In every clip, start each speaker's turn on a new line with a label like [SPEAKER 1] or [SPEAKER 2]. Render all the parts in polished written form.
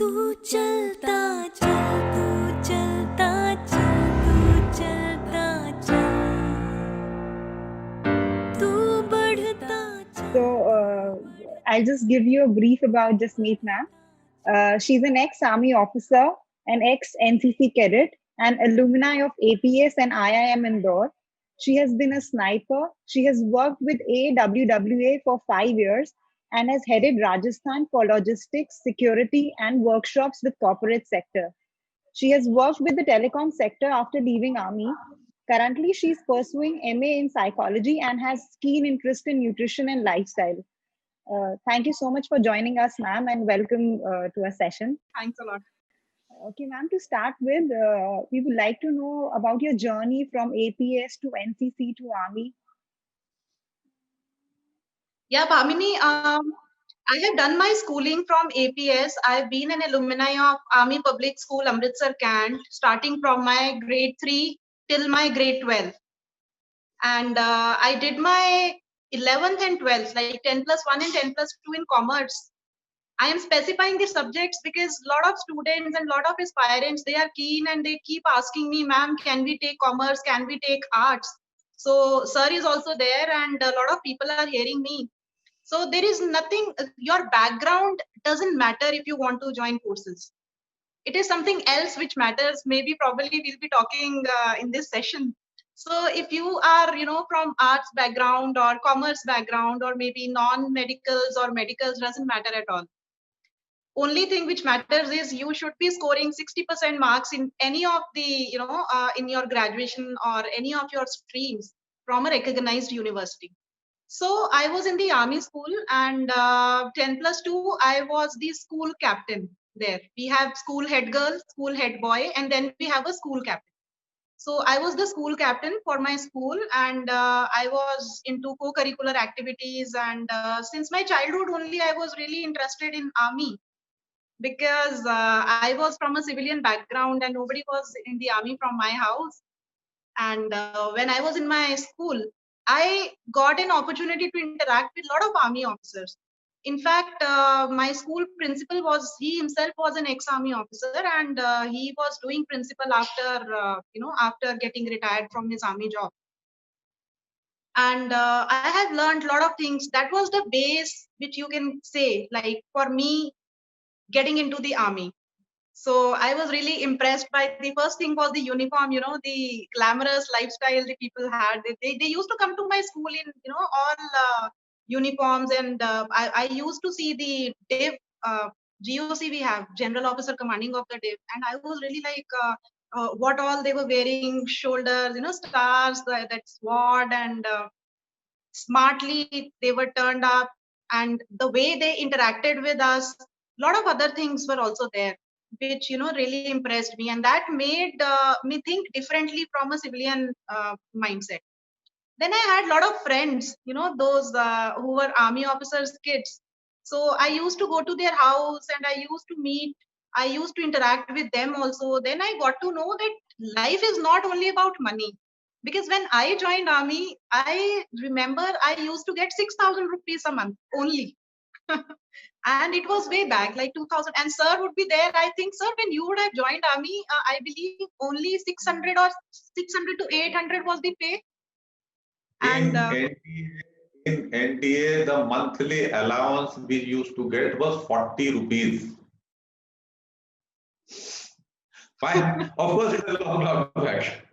[SPEAKER 1] तू चलता चल, तू चलता चल, तू चलता चल, तू बढ़ता चल।
[SPEAKER 2] So, I'll just give you a brief about Jasmeet ma'am. She's an ex-army officer, an ex-NCC cadet, an alumni of APS and IIM Indore. She has been a sniper. She has worked with AWWA for 5 years and has headed Rajasthan for logistics, security, and workshops with corporate sector. She has worked with the telecom sector after leaving army. Currently, she is pursuing MA in psychology and has keen interest in nutrition and lifestyle. Thank you so much for joining us, ma'am, and welcome to our session.
[SPEAKER 3] Thanks a lot.
[SPEAKER 2] Okay, ma'am, to start with, we would like to know about your journey from APS to NCC to Army.
[SPEAKER 3] Yeah, Bhamini, I have done my schooling from APS. I've been an alumni of Army Public School, Amritsar, Cant, starting from my grade 3 till my grade 12. And I did my 11th and 12th, like 10 plus 1 and 10 plus 2 in commerce. I am specifying the subjects because a lot of students and a lot of aspirants, they are keen and they keep asking me, ma'am, can we take commerce? Can we take arts? So sir is also there and a lot of people are hearing me. So there is nothing, your background doesn't matter if you want to join courses. It is something else which matters. Maybe probably we'll be talking in this session. So if you are, from arts background or commerce background or maybe non-medicals or medicals, doesn't matter at all. Only thing which matters is you should be scoring 60% marks in any of the, in your graduation or any of your streams from a recognized university. So I was in the army school and 10 plus 2, I was the school captain there. We have school head girl, school head boy, and then we have a school captain. So I was the school captain for my school and I was into co-curricular activities. And since my childhood only, I was really interested in army because I was from a civilian background and nobody was in the army from my house. And when I was in my school, I got an opportunity to interact with a lot of army officers. In fact, my school principal he himself was an ex-army officer, and he was doing principal after, after getting retired from his army job. And I have learned a lot of things. That was the base which you can say, like for me, getting into the army. So I was really impressed by the first thing was the uniform, the glamorous lifestyle the people had. They used to come to my school in, all uniforms. And I used to see the DIV, GOC we have, General Officer Commanding of the DIV. And I was really like, what all they were wearing, shoulders, stars, that sword, and smartly they were turned up. And the way they interacted with us, a lot of other things were also there which really impressed me, and that made me think differently from a civilian mindset. Then I had a lot of friends, those who were army officers kids. So I used to go to their house and I used to meet, I used to interact with them also. Then I got to know that life is not only about money, because when I joined army, I remember I used to get 6,000 rupees a month only. And it was way back, like 2000. And sir would be there. I think, sir, when you would have joined army, I believe only 600 or 600 to 800 was the pay. And
[SPEAKER 4] in NDA, the monthly allowance we used to get was 40 rupees. Fine. Of course, it's a long back.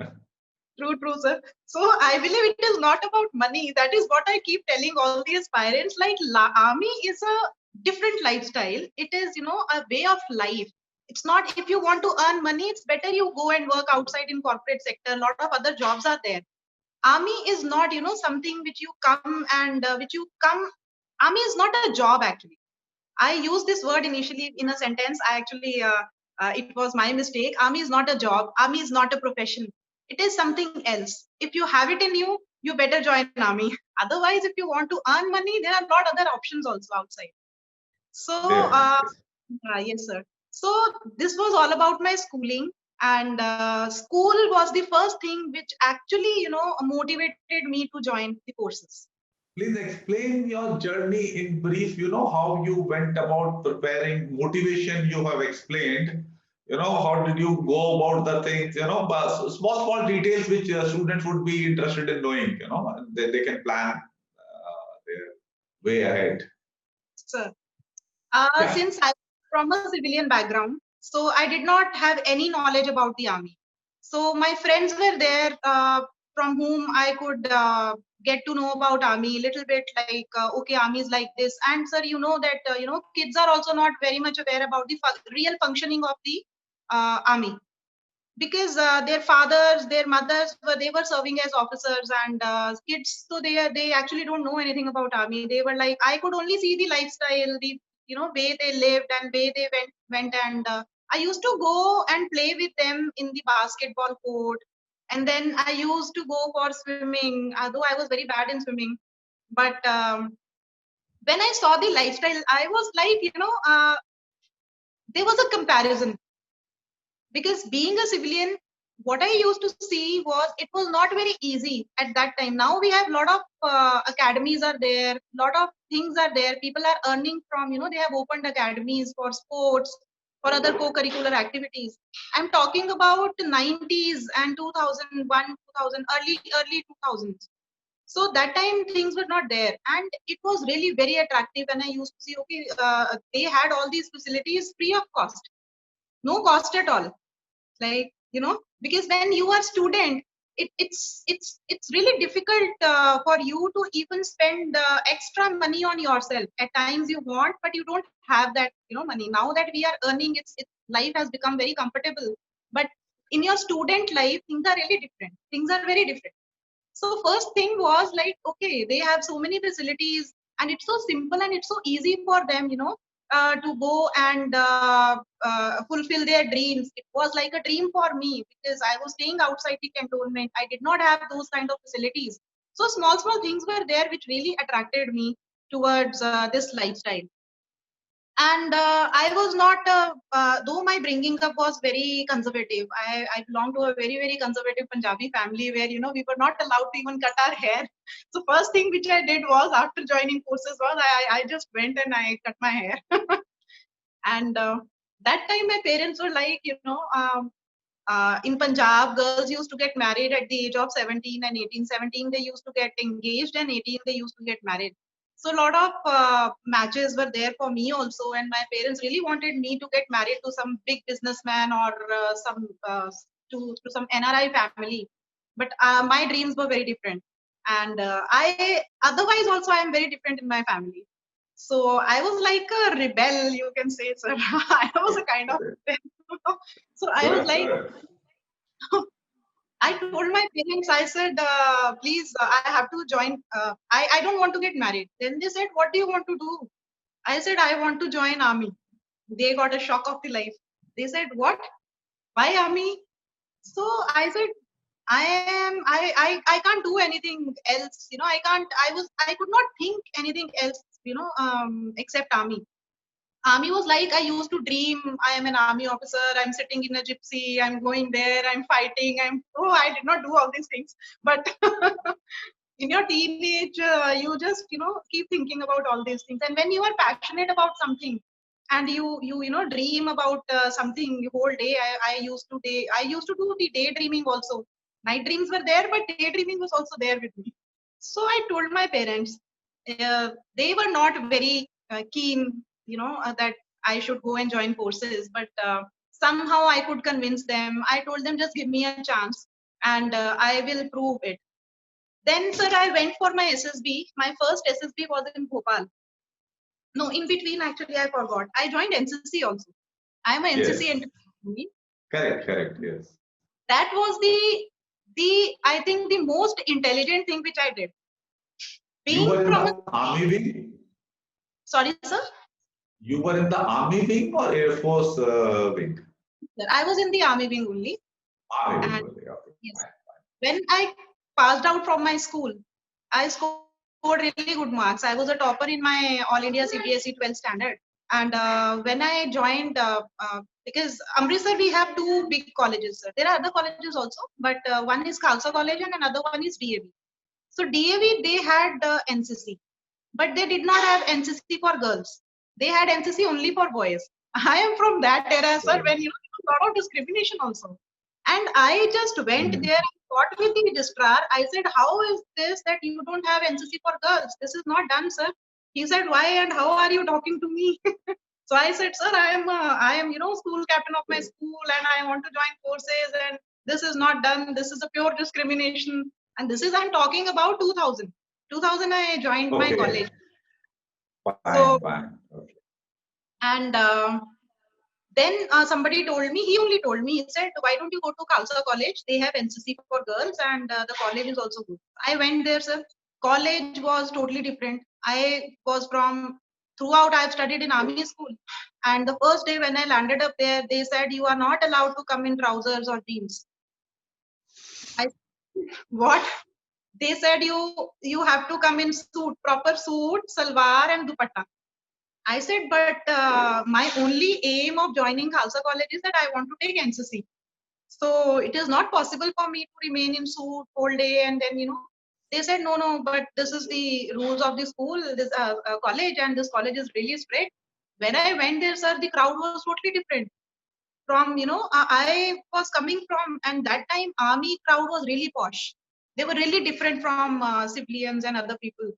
[SPEAKER 3] True, sir. So I believe it is not about money. That is what I keep telling all the aspirants. Like army is a different lifestyle. It is, a way of life. It's not, if you want to earn money, it's better you go and work outside in corporate sector. A lot of other jobs are there. Army is not, something which you come and army is not a job actually. I used this word initially in a sentence. I actually, it was my mistake. Army is not a job. Army is not a profession. It is something else. If you have it in you, you better join army. Otherwise, if you want to earn money, there are a lot other options also outside. So, yes, sir. So this was all about my schooling. And school was the first thing which actually, motivated me to join the courses.
[SPEAKER 4] Please explain your journey in brief. You know how you went about preparing motivation. You have explained. You know how did you go about the things. You know, but small details which students would be interested in knowing. You know, and they can plan their way ahead.
[SPEAKER 3] Sir,
[SPEAKER 4] Yeah.
[SPEAKER 3] since I'm from a civilian background, so I did not have any knowledge about the army. So my friends were there from whom I could get to know about army a little bit, like okay, army is like this. And sir, you know that kids are also not very much aware about the real functioning of the army, because their fathers, their mothers were serving as officers, and kids, so they actually don't know anything about army. They were like, I could only see the lifestyle, the way they lived and way they went and I used to go and play with them in the basketball court, and then I used to go for swimming, although I was very bad in swimming. But when I saw the lifestyle, I was like, there was a comparison, because being a civilian, what I used to see was it was not very easy at that time. Now we have a lot of academies are there, lot of things are there, people are earning from, they have opened academies for sports, for other co-curricular activities. I'm talking about 90s and 2001, 2000, early 2000s. So that time things were not there, and it was really very attractive. And I used to see, okay, they had all these facilities free of cost, no cost at all, like, because when you are student, it's really difficult for you to even spend extra money on yourself. At times you want, but you don't have that money. Now that we are earning, it's life has become very comfortable, but in your student life things are really different, things are very different. So first thing was like, okay, they have so many facilities, and it's so simple and it's so easy for them, to go and fulfill their dreams. It was like a dream for me, because I was staying outside the cantonment. I did not have those kind of facilities. So small things were there which really attracted me towards this lifestyle. And I was not though my bringing up was very conservative. I belong to a very conservative Punjabi family, where we were not allowed to even cut our hair. So first thing which I did was, after joining forces, was I just went and I cut my hair. And that time my parents were like, in Punjab, girls used to get married at the age of 17 and 18. 17 they used to get engaged, and 18 they used to get married. So a lot of matches were there for me also, and my parents really wanted me to get married to some big businessman, or some to some NRI family. But my dreams were very different, and I otherwise also I am very different in my family. So I was like a rebel, you can say, sir. I was a kind of rebel. So I was
[SPEAKER 4] Correct,
[SPEAKER 3] like,
[SPEAKER 4] correct.
[SPEAKER 3] I told my parents, I said, please, I have to join. I don't want to get married. Then they said, what do you want to do? I said, I want to join army. They got a shock of the life. They said, what? Why army? So I said, I can't do anything else. I could not think anything else, except army. Army was like, I used to dream, I am an army officer, I'm sitting in a gypsy, I'm going there, I'm fighting, I did not do all these things. But in your teenage, you just, keep thinking about all these things. And when you are passionate about something, and you dream about something the whole day, I used to do the daydreaming also. Night dreams were there, but daydreaming was also there with me. So I told my parents, they were not very keen, that I should go and join forces. But somehow I could convince them. I told them, just give me a chance, and I will prove it. Then, sir, I went for my SSB. My first SSB was in Bhopal. No, in between, actually, I forgot. I joined NCC also. I'm a NCC
[SPEAKER 4] Yes.
[SPEAKER 3] entrant.
[SPEAKER 4] Correct. Yes.
[SPEAKER 3] That was the I think the most intelligent thing which I did.
[SPEAKER 4] You
[SPEAKER 3] Being
[SPEAKER 4] were in
[SPEAKER 3] from a,
[SPEAKER 4] the army wing.
[SPEAKER 3] sorry, sir.
[SPEAKER 4] You were in the army wing or Air Force wing?
[SPEAKER 3] I was in the army wing only.
[SPEAKER 4] Army wing
[SPEAKER 3] And
[SPEAKER 4] only. Okay.
[SPEAKER 3] yes,
[SPEAKER 4] Fine.
[SPEAKER 3] when I passed out from my school, I scored really good marks. I was a topper in my All India CBSE 12th standard. And when I joined, because Amritsar, we have two big colleges. Sir. There are other colleges also, but one is Khalsa College and another one is DAV. So DAV, they had NCC, but they did not have NCC for girls. They had NCC only for boys. I am from that era, sir, when there was a lot of discrimination also. And I just went there and fought with the registrar. I said, how is this that you don't have NCC for girls? This is not done, sir. He said, why and how are you talking to me? So I said, sir, I am, school captain of my school and I want to join forces and this is not done. This is a pure discrimination. And this is, I'm talking about 2000. 2000, I joined my college. So,
[SPEAKER 4] Fine. Okay.
[SPEAKER 3] and then somebody told me, he only told me, he said, why don't you go to Khalsa College? They have NCC for girls and the college is also good. I went there, sir. College was totally different. I was throughout I've studied in army school. And the first day when I landed up there, they said, you are not allowed to come in trousers or jeans. I what? They said, you have to come in suit, proper suit, salwar and dupatta. I said, but my only aim of joining Khalsa College is that I want to take NCC. So it is not possible for me to remain in suit whole day. And then, they said, no, but this is the rules of the school, this college, and this college is really strict. When I went there, sir, the crowd was totally different. I was coming from, and that time army crowd was really posh. They were really different from civilians and other people.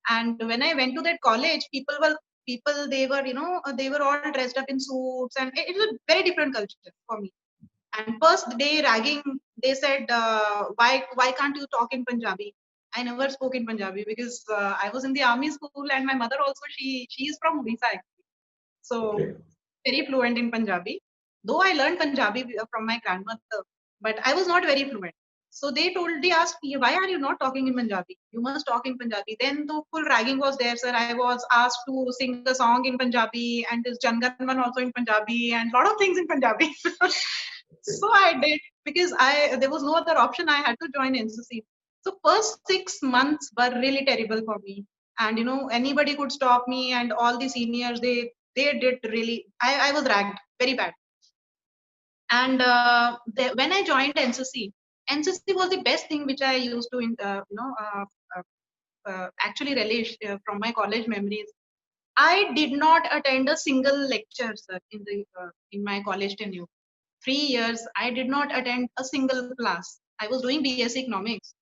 [SPEAKER 3] And when I went to that college, they were all dressed up in suits, and it was a very different culture for me. And first day ragging, they said, why can't you talk in Punjabi? I never spoke in Punjabi because I was in the army school, and my mother also, she is from Odisha actually. So very fluent in Punjabi. Though I learned Punjabi from my grandmother, but I was not very fluent. So they asked me, why are you not talking in Punjabi? You must talk in Punjabi. Then the full ragging was there, sir. I was asked to sing a song in Punjabi and this Jangan also in Punjabi and a lot of things in Punjabi. So I did because there was no other option. I had to join NCC. So first 6 months were really terrible for me. And anybody could stop me, and all the seniors, they did really. I was ragged very bad. And when I joined NCC was the best thing which I used to actually relish from my college memories. I did not attend a single lecture, sir, in my college tenure. 3 years, I did not attend a single class. I was doing BSc Economics,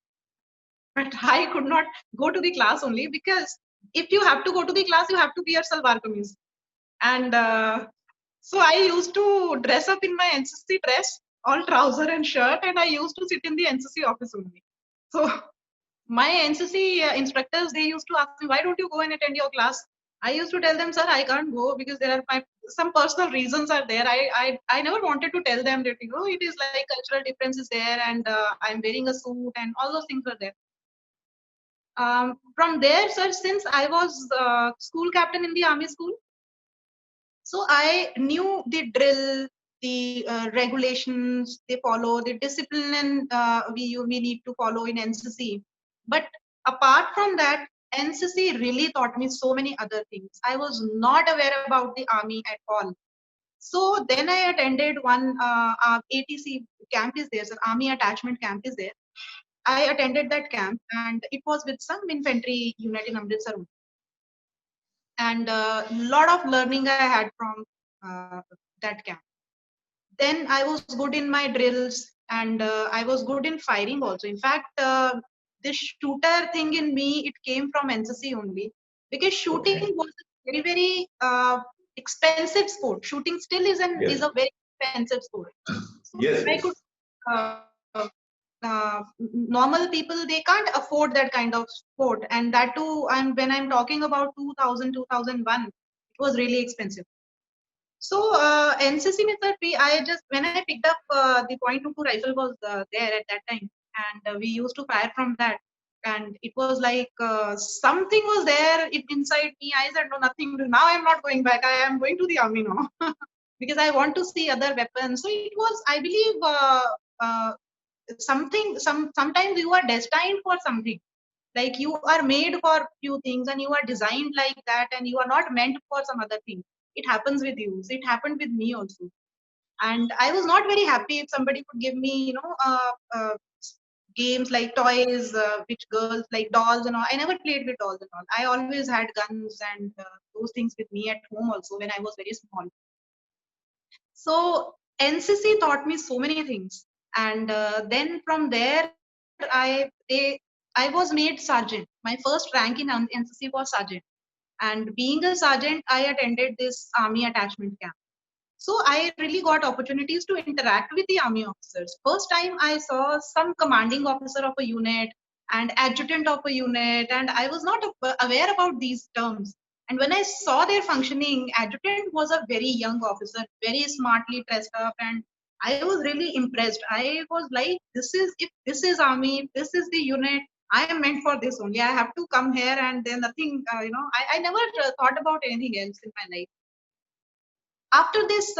[SPEAKER 3] but I could not go to the class only because if you have to go to the class, you have to wear salwar kameez. And so I used to dress up in my NCC dress, all trouser and shirt, and I used to sit in the NCC office only. So my NCC instructors, they used to ask me, why don't you go and attend your class? I used to tell them, sir, I can't go because there are some personal reasons are there. I never wanted to tell them that, it is like cultural differences there and I'm wearing a suit and all those things were there. From there, sir, since I was school captain in the army school, so I knew the drill, the regulations they follow, the discipline we need to follow in NCC. But apart from that, NCC really taught me so many other things. I was not aware about the army at all. So then I attended one ATC camp is there, so Army Attachment Camp is there. I attended that camp and it was with some infantry unit in Amritsar. And a lot of learning I had from that camp. Then I was good in my drills and I was good in firing also. In fact, this shooter thing in me, it came from NCC only because shooting was a very, very expensive sport. Shooting still is a very expensive sport. So I could, normal people, they can't afford that kind of sport, and that too, when I'm talking about 2000 2001, it was really expensive. So NCC method, when I picked up the .22 rifle was there at that time, and we used to fire from that, and it was like something was there inside me. I said, no, nothing. Now I'm not going back. I am going to the army now because I want to see other weapons. So it was, I believe, sometimes you are destined for something, like you are made for few things and you are designed like that, and you are not meant for some other thing. It happens with you. So it happened with me also, and I was not very happy if somebody could games like toys, which girls like dolls and all. I never played with dolls and all. I always had guns and those things with me at home also when I was very small. So NCC taught me so many things, and then from there I was made sergeant. My first rank in NCC was sergeant, and being a sergeant, I attended this army attachment camp. So I really got opportunities to interact with the army officers. First time I saw some commanding officer of a unit and adjutant of a unit, and I was not aware about these terms. And when I saw their functioning, adjutant was a very young officer, very smartly dressed up, and I was really impressed. I was like, this is, if this is army, if this is the unit, I am meant for this only. I have to come here, and then nothing, I never thought about anything else in my life. After this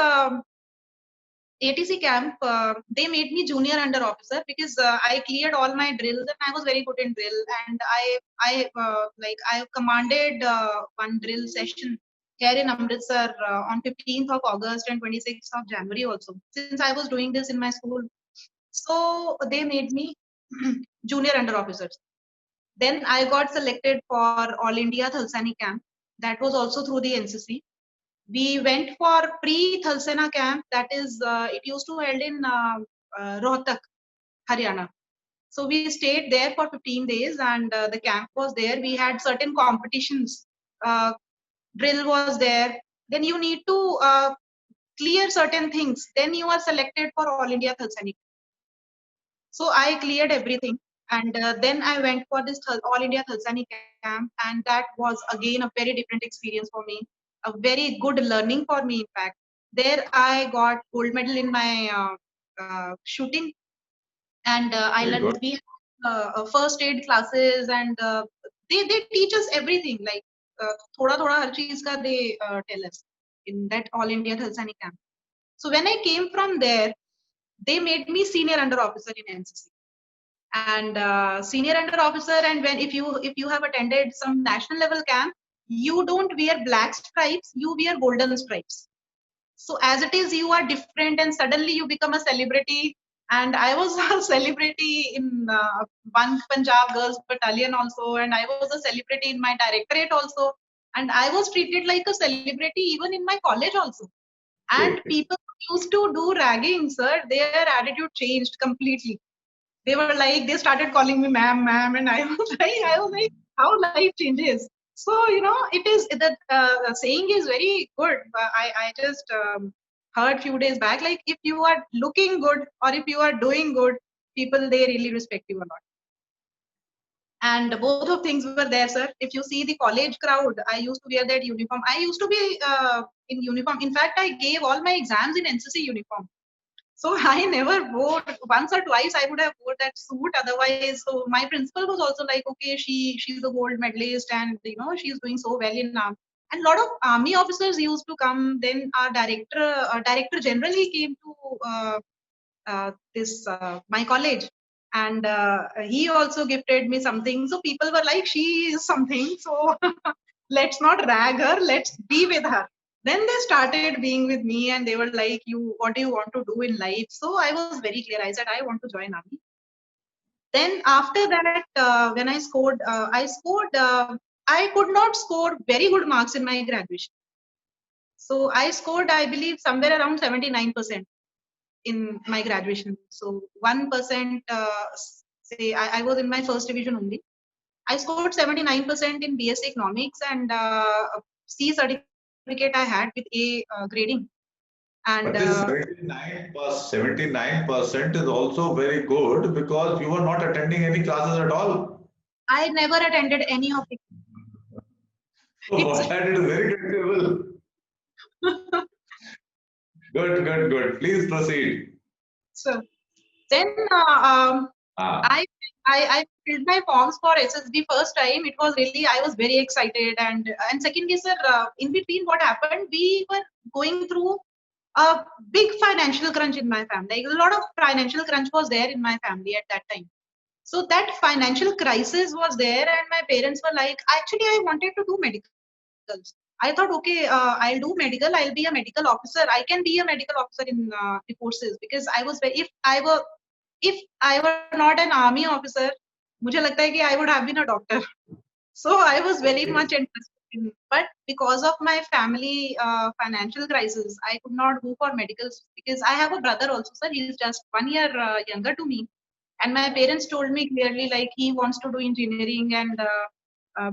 [SPEAKER 3] ATC camp, they made me junior under officer because I cleared all my drills and I was very good in drill. And I commanded one drill session here in Amritsar on 15th of August and 26th of January also. Since I was doing this in my school, so they made me junior under officers. Then I got selected for All India Thalsani camp. That was also through the NCC. We went for pre-Thal Sena camp. That is, it used to held in Rohtak, Haryana. So we stayed there for 15 days, and the camp was there. We had certain competitions. Drill was there. Then you need to clear certain things. Then you are selected for All India Thalsani. So I cleared everything, and then I went for this All India Thalsani camp, and that was again a very different experience for me. A very good learning for me, in fact. There I got gold medal in my shooting, and I
[SPEAKER 4] Very
[SPEAKER 3] learned
[SPEAKER 4] good.
[SPEAKER 3] we first aid classes, and they teach us everything, like thoda thoda har cheez ka they tell us in that All India Thalsani camp. So when I came from there, they made me senior under officer in NCC. And senior under officer, and when if you have attended some national level camp, you don't wear black stripes, you wear golden stripes. So as it is, you are different, and suddenly you become a celebrity. And I was a celebrity in one Punjab Girls Battalion also, and I was a celebrity in my directorate also, and I was treated like a celebrity even in my college also. And
[SPEAKER 4] Okay.
[SPEAKER 3] people used to do ragging, sir. Their attitude changed completely. They were like, they started calling me ma'am, and I was like, how life changes. So it is that saying is very good. I just heard few days back, like if you are looking good or if you are doing good, people they really respect you a lot. And both of things were there, sir. If you see the college crowd, I used to wear that uniform. I used to be in uniform. In fact, I gave all my exams in NCC uniform. So I never wore, once or twice I would have wore that suit. Otherwise, so my principal was also like, okay, she's a gold medalist, and she's doing so well in and a lot of army officers used to come. Then our director general, he came to this my college, and he also gifted me something. So people were like, she is something. So let's not rag her. Let's be with her. Then they started being with me, and they were like, you, what do you want to do in life? So I was very clear. I said, I want to join army. Then after that, when I could not score very good marks in my graduation. So I scored, I believe, somewhere around 79% in my graduation. So 1%, say I was in my first division only. I scored 79% in BSc Economics, and C certificate I had with A grading. And
[SPEAKER 4] But this 79% is also very good because you were not attending any classes at all.
[SPEAKER 3] I never attended any of it.
[SPEAKER 4] So
[SPEAKER 3] It's
[SPEAKER 4] for that, it is very credible. Good. Please proceed.
[SPEAKER 3] so then
[SPEAKER 4] Ah,
[SPEAKER 3] I filled my forms for SSB first time. It was really, I was very excited, and second is, sir, in between what happened, we were going through a big financial crunch in my family. Like a lot of financial crunch was there in my family at that time. So that financial crisis was there, and my parents were like, actually, I wanted to do medicals. I thought, okay, I'll do medical. I'll be a medical officer. I can be a medical officer in the forces, because I was very, if I were if I were not an army officer, मुझे लगता है कि I would have been a doctor. So I was very
[SPEAKER 4] Okay.
[SPEAKER 3] much interested in, but because of my family financial crisis, I could not go for medicals because I have a brother also, sir. He is just 1 year younger to me, and my parents told me clearly like he wants to do engineering, and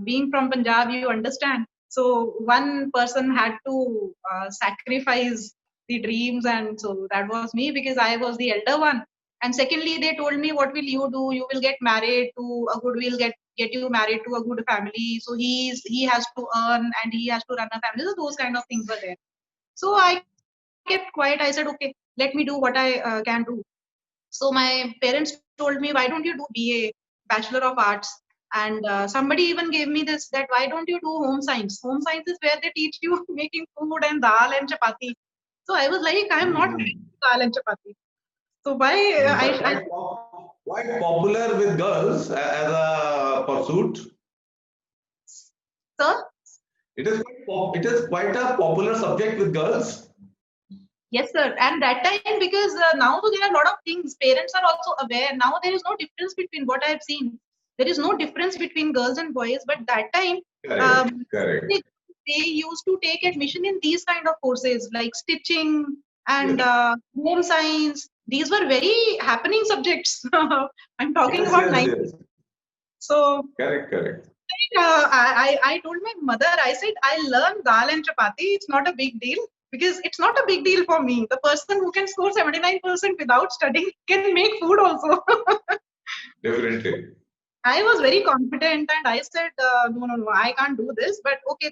[SPEAKER 3] being from Punjab, you understand. So one person had to sacrifice the dreams, and so that was me because I was the elder one. And secondly, they told me, what will you do? You will get married to a good, will get you married to a good family. So he has to earn and he has to run a family. So those kind of things were there. So I kept quiet. I said, okay, let me do what I can do. So my parents told me, why don't you do BA, Bachelor of Arts? And somebody even gave me this, that why don't you do home science? Home science is where they teach you making food and dal and chapati. So I was like, I am not
[SPEAKER 4] Mhm.
[SPEAKER 3] dal and chapati. So why
[SPEAKER 4] But
[SPEAKER 3] I
[SPEAKER 4] quite popular with girls as a pursuit.
[SPEAKER 3] sir,
[SPEAKER 4] It is quite a popular subject with girls.
[SPEAKER 3] yes, sir. And that time, because now there are a lot of things, parents are also aware. Now there is no difference between what I have seen. There is no difference between girls and boys. But that time,
[SPEAKER 4] Correct,
[SPEAKER 3] um,
[SPEAKER 4] correct.
[SPEAKER 3] they, they used to take admission in these kind of courses like stitching and
[SPEAKER 4] Yes,
[SPEAKER 3] home science. These were very happening subjects. I'm talking
[SPEAKER 4] yes,
[SPEAKER 3] about
[SPEAKER 4] yes,
[SPEAKER 3] 90.
[SPEAKER 4] yes.
[SPEAKER 3] So
[SPEAKER 4] Correct, correct.
[SPEAKER 3] I told my mother, I said, I learned dal and chapati. It's not a big deal because it's not a big deal for me. The person who can score 79% without studying can make food also.
[SPEAKER 4] Definitely.
[SPEAKER 3] I was very confident and I said, no, no, no, I can't do this. But okay,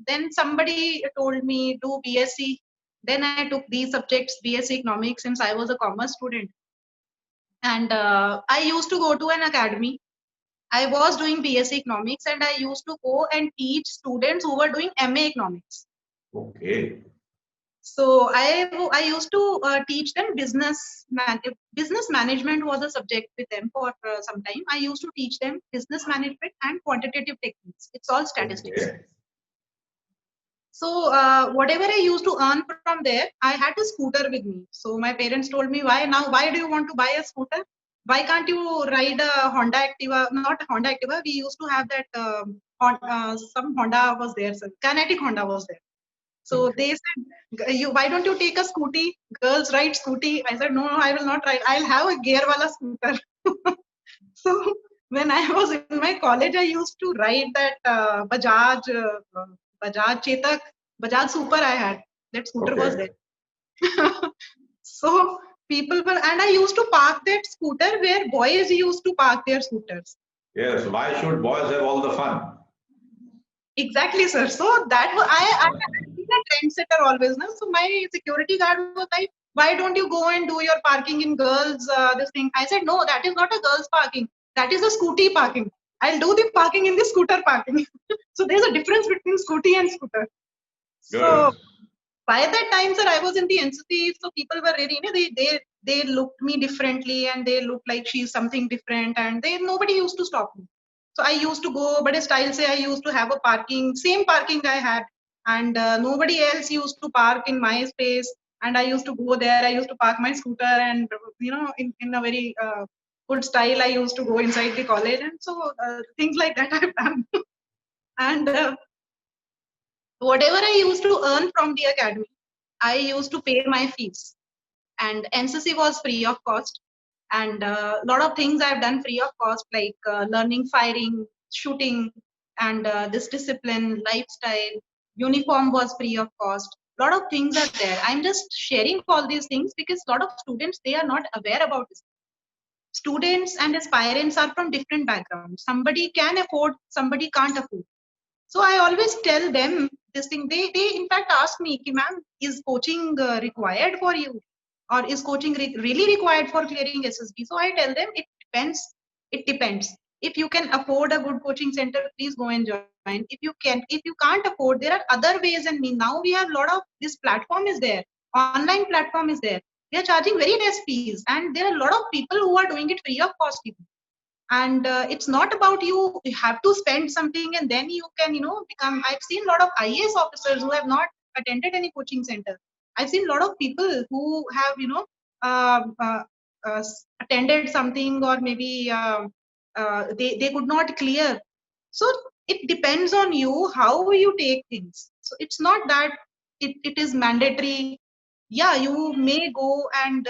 [SPEAKER 3] then somebody told me do BSc. Then I took these subjects, BSc Economics, since I was a commerce student. And I used to go to an academy. I was doing BSc Economics and I used to go and teach students who were doing MA Economics.
[SPEAKER 4] Okay.
[SPEAKER 3] So I used to teach them business management was a subject with them for some time. I used to teach them business management and quantitative techniques. It's all statistics.
[SPEAKER 4] Okay.
[SPEAKER 3] So whatever I used to earn from there, I had a scooter with me. So my parents told me, why now? Why do you want to buy a scooter? Why can't you ride a Honda Activa? Not Honda Activa. We used to have that some Honda was there. So Kinetic Honda was there. So
[SPEAKER 4] Okay.
[SPEAKER 3] they said, "You why don't you take a scooty? Girls ride scooty." I said, "No, no, I will not ride. I'll have a gear wala scooter." So when I was in my college, I used to ride that Bajaj Chetak, Bajaj Super. I had that scooter was
[SPEAKER 4] Okay.
[SPEAKER 3] there. So people were, and I used to park that scooter where boys used to park their scooters.
[SPEAKER 4] Yes. Why should boys have all the fun?
[SPEAKER 3] Exactly, sir. So that was I've been a trendsetter always. No? So my security guard was like, "Why don't you go and do your parking in girls this thing?" I said, "No, that is not a girls parking. That is a scooty parking. I'll do the parking in the scooter parking." So there's a difference between scooty and scooter. So
[SPEAKER 4] Good.
[SPEAKER 3] by that time, sir, I was in the NCC, so people were really, they looked me differently, and they looked like she's something different, and they nobody used to stop me. So I used to go, but style say I used to have a parking, same parking I had, and nobody else used to park in my space, and I used to go there. I used to park my scooter, and in a very good style, I used to go inside the college, and so things like that I've done. And whatever I used to earn from the academy, I used to pay my fees. And NCC was free of cost. And a lot of things I've done free of cost, like learning firing, shooting, and this discipline, lifestyle, uniform was free of cost. A lot of things are there. I'm just sharing all these things because a lot of students, they are not aware about this. Students and aspirants are from different backgrounds. Somebody can afford, somebody can't afford. So I always tell them this thing. They in fact ask me, "Ki, ma'am, is coaching required for you, or is coaching really required for clearing SSB?" So I tell them it depends. It depends. If you can afford a good coaching center, please go and join. If you can't afford, there are other ways and means. Now we have a lot of this platform is there. Online platform is there. They are charging very less fees, and there are a lot of people who are doing it free of cost. And it's not about you have to spend something and then you can become. I've seen a lot of IAS officers who have not attended any coaching center. I've seen a lot of people who have uh, uh, attended something, or maybe they could not clear. So it depends on you how you take things. So it's not that it is mandatory. Yeah, you may go and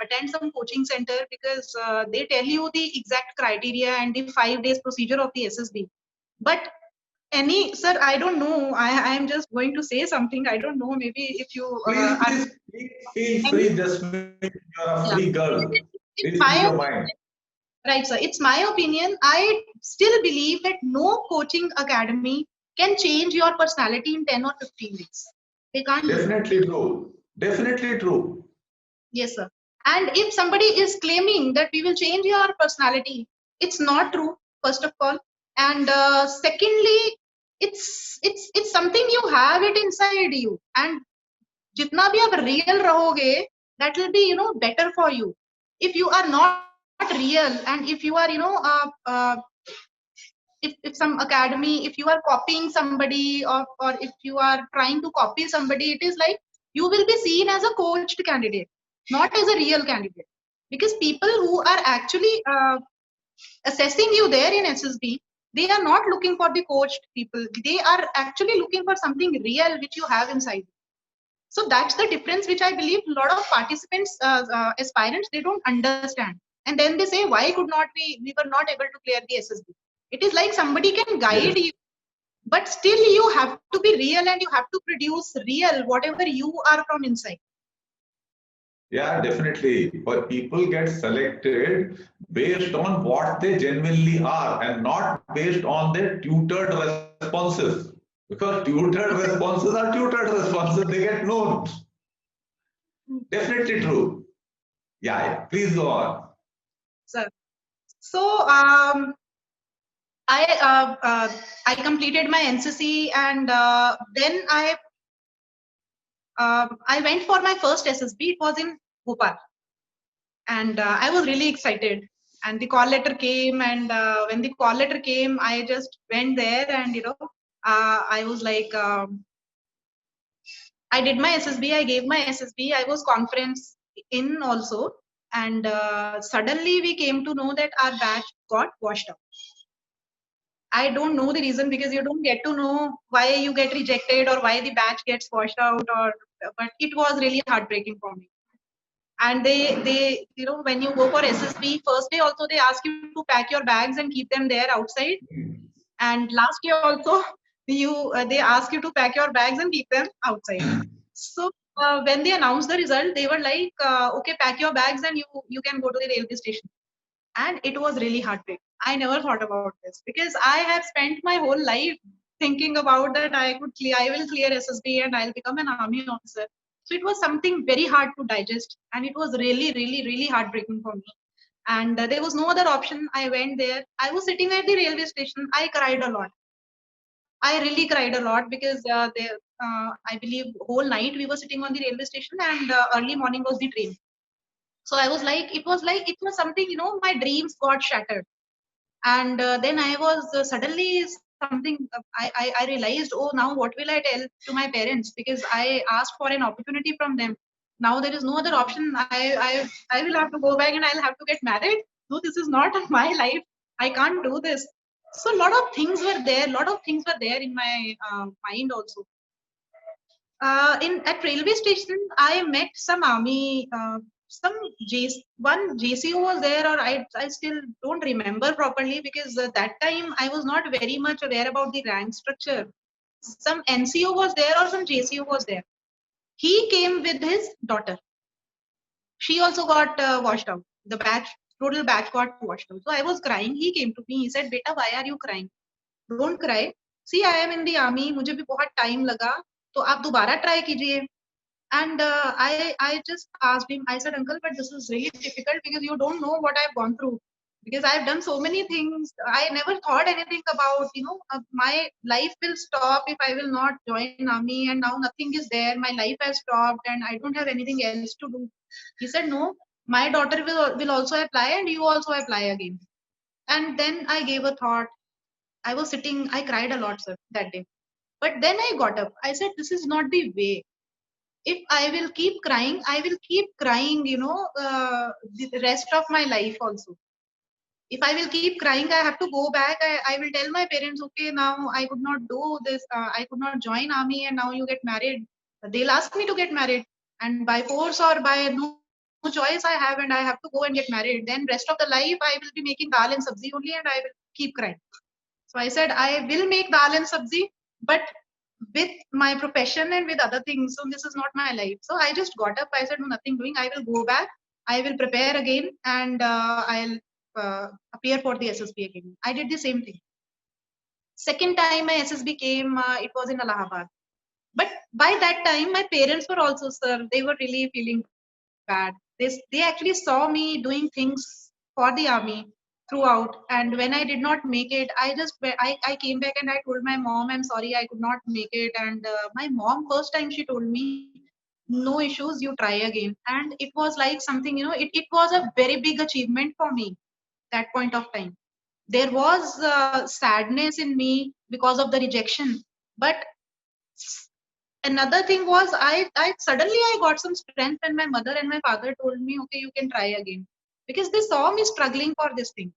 [SPEAKER 3] attend some coaching center, because they tell you the exact criteria and the 5 days procedure of the SSB. But sir, I don't know. I am just going to say something. I don't know. Maybe if you
[SPEAKER 4] Please feel free. Just you're a
[SPEAKER 3] yeah.
[SPEAKER 4] free girl.
[SPEAKER 3] It's
[SPEAKER 4] Please
[SPEAKER 3] my
[SPEAKER 4] speak your
[SPEAKER 3] opinion.
[SPEAKER 4] mind.
[SPEAKER 3] Right, sir. It's my opinion. I still believe that no coaching academy can change your personality in 10 or 15 days. They can't do that.
[SPEAKER 4] Definitely true. Definitely true.
[SPEAKER 3] Yes, sir. And if somebody is claiming that we will change your personality, it's not true, first of all. And secondly, it's something you have it inside you. And jitna bhi aap real rahoge, that will be, better for you. If you are not real, and if you are, if some academy, if you are copying somebody, or if you are trying to copy somebody, it is like you will be seen as a coached candidate, not as a real candidate. Because people who are actually assessing you there in SSB, they are not looking for the coached people. They are actually looking for something real which you have inside. So that's the difference, which I believe a lot of participants, aspirants, they don't understand. And then they say, why could not we were not able to clear the SSB? It is like somebody can guide
[SPEAKER 4] Yes.
[SPEAKER 3] you, but still you have to be real, and you have to produce real whatever you are from inside.
[SPEAKER 4] Yeah, definitely. But people get selected based on what they genuinely are and not based on their tutored responses. Because tutored responses are tutored responses, they get known. Definitely true. Yeah. Please go on.
[SPEAKER 3] So, I completed my NCC, and then I went for my first SSB. It was in Bhopal, and I was really excited. And the call letter came, and when the call letter came, I just went there, and I was like, I did my SSB. I gave my SSB. I was conference in also, and suddenly we came to know that our batch got washed out. I don't know the reason, because you don't get to know why you get rejected or why the batch gets washed out, but it was really heartbreaking for me. And they when you go for SSB first day also, they ask you to pack your bags and keep them there outside. And last year also, they ask you to pack your bags and keep them outside. So when they announced the result, they were like, okay, pack your bags and you can go to the railway station. And it was really heartbreaking. I never thought about this, because I have spent my whole life thinking about that I will clear SSB and I'll become an army officer. So it was something very hard to digest, and it was really, really, really heartbreaking for me. And there was no other option. I went there. I was sitting at the railway station. I cried a lot. I really cried a lot, because I believe whole night we were sitting on the railway station, and early morning was the train. So I was like, it was something, my dreams got shattered. And then I was suddenly something, I realized, oh, now what will I tell to my parents? Because I asked for an opportunity from them. Now there is no other option. I will have to go back and I'll have to get married. No, this is not my life. I can't do this. So a lot of things were there. A lot of things were there in my mind also. In at railway station, I met some army, one JCO was there, or I still don't remember properly, because that time I was not very much aware about the rank structure. Some NCO was there, or some JCO was there. He came with his daughter. She also got washed out. The total batch got washed out. So I was crying. He came to me. He said, "Beta, why are you crying? Don't cry. See, I am in the army. मुझे भी बहुत time लगा. तो आप दोबारा try कीजिए." And I just asked him, I said, "Uncle, but this is really difficult, because you don't know what I've gone through. Because I've done so many things. I never thought anything about, my life will stop if I will not join army. And now nothing is there. My life has stopped and I don't have anything else to do." He said, "No, my daughter will also apply, and you also apply again." And then I gave a thought. I was sitting, I cried a lot, sir, that day. But then I got up. I said, this is not the way. if I will keep crying, I will keep crying, the rest of my life also. If I will keep crying, I have to go back. I will tell my parents, okay, now I could not do this. I could not join army, and now you get married. They'll ask me to get married, and by force or by no choice I have, and I have to go and get married. Then rest of the life I will be making dal and sabzi only, and I will keep crying. So I said I will make dal and sabzi, but with my profession and with other things. So this is not my life. So I just got up. I said, no, nothing doing. I will go back. I will prepare again, and I'll appear for the SSB again. I did the same thing. Second time my SSB came, it was in Allahabad. But by that time, my parents were also, sir, they were really feeling bad. They actually saw me doing things for the army throughout. And when I did not make it, I came back and I told my mom, I'm sorry, I could not make it. And my mom, first time she told me, no issues, you try again. And it was like something, it was a very big achievement for me that point of time. There was sadness in me because of the rejection. But another thing was I suddenly I got some strength when my mother and my father told me, okay, you can try again, because they saw me struggling for this thing.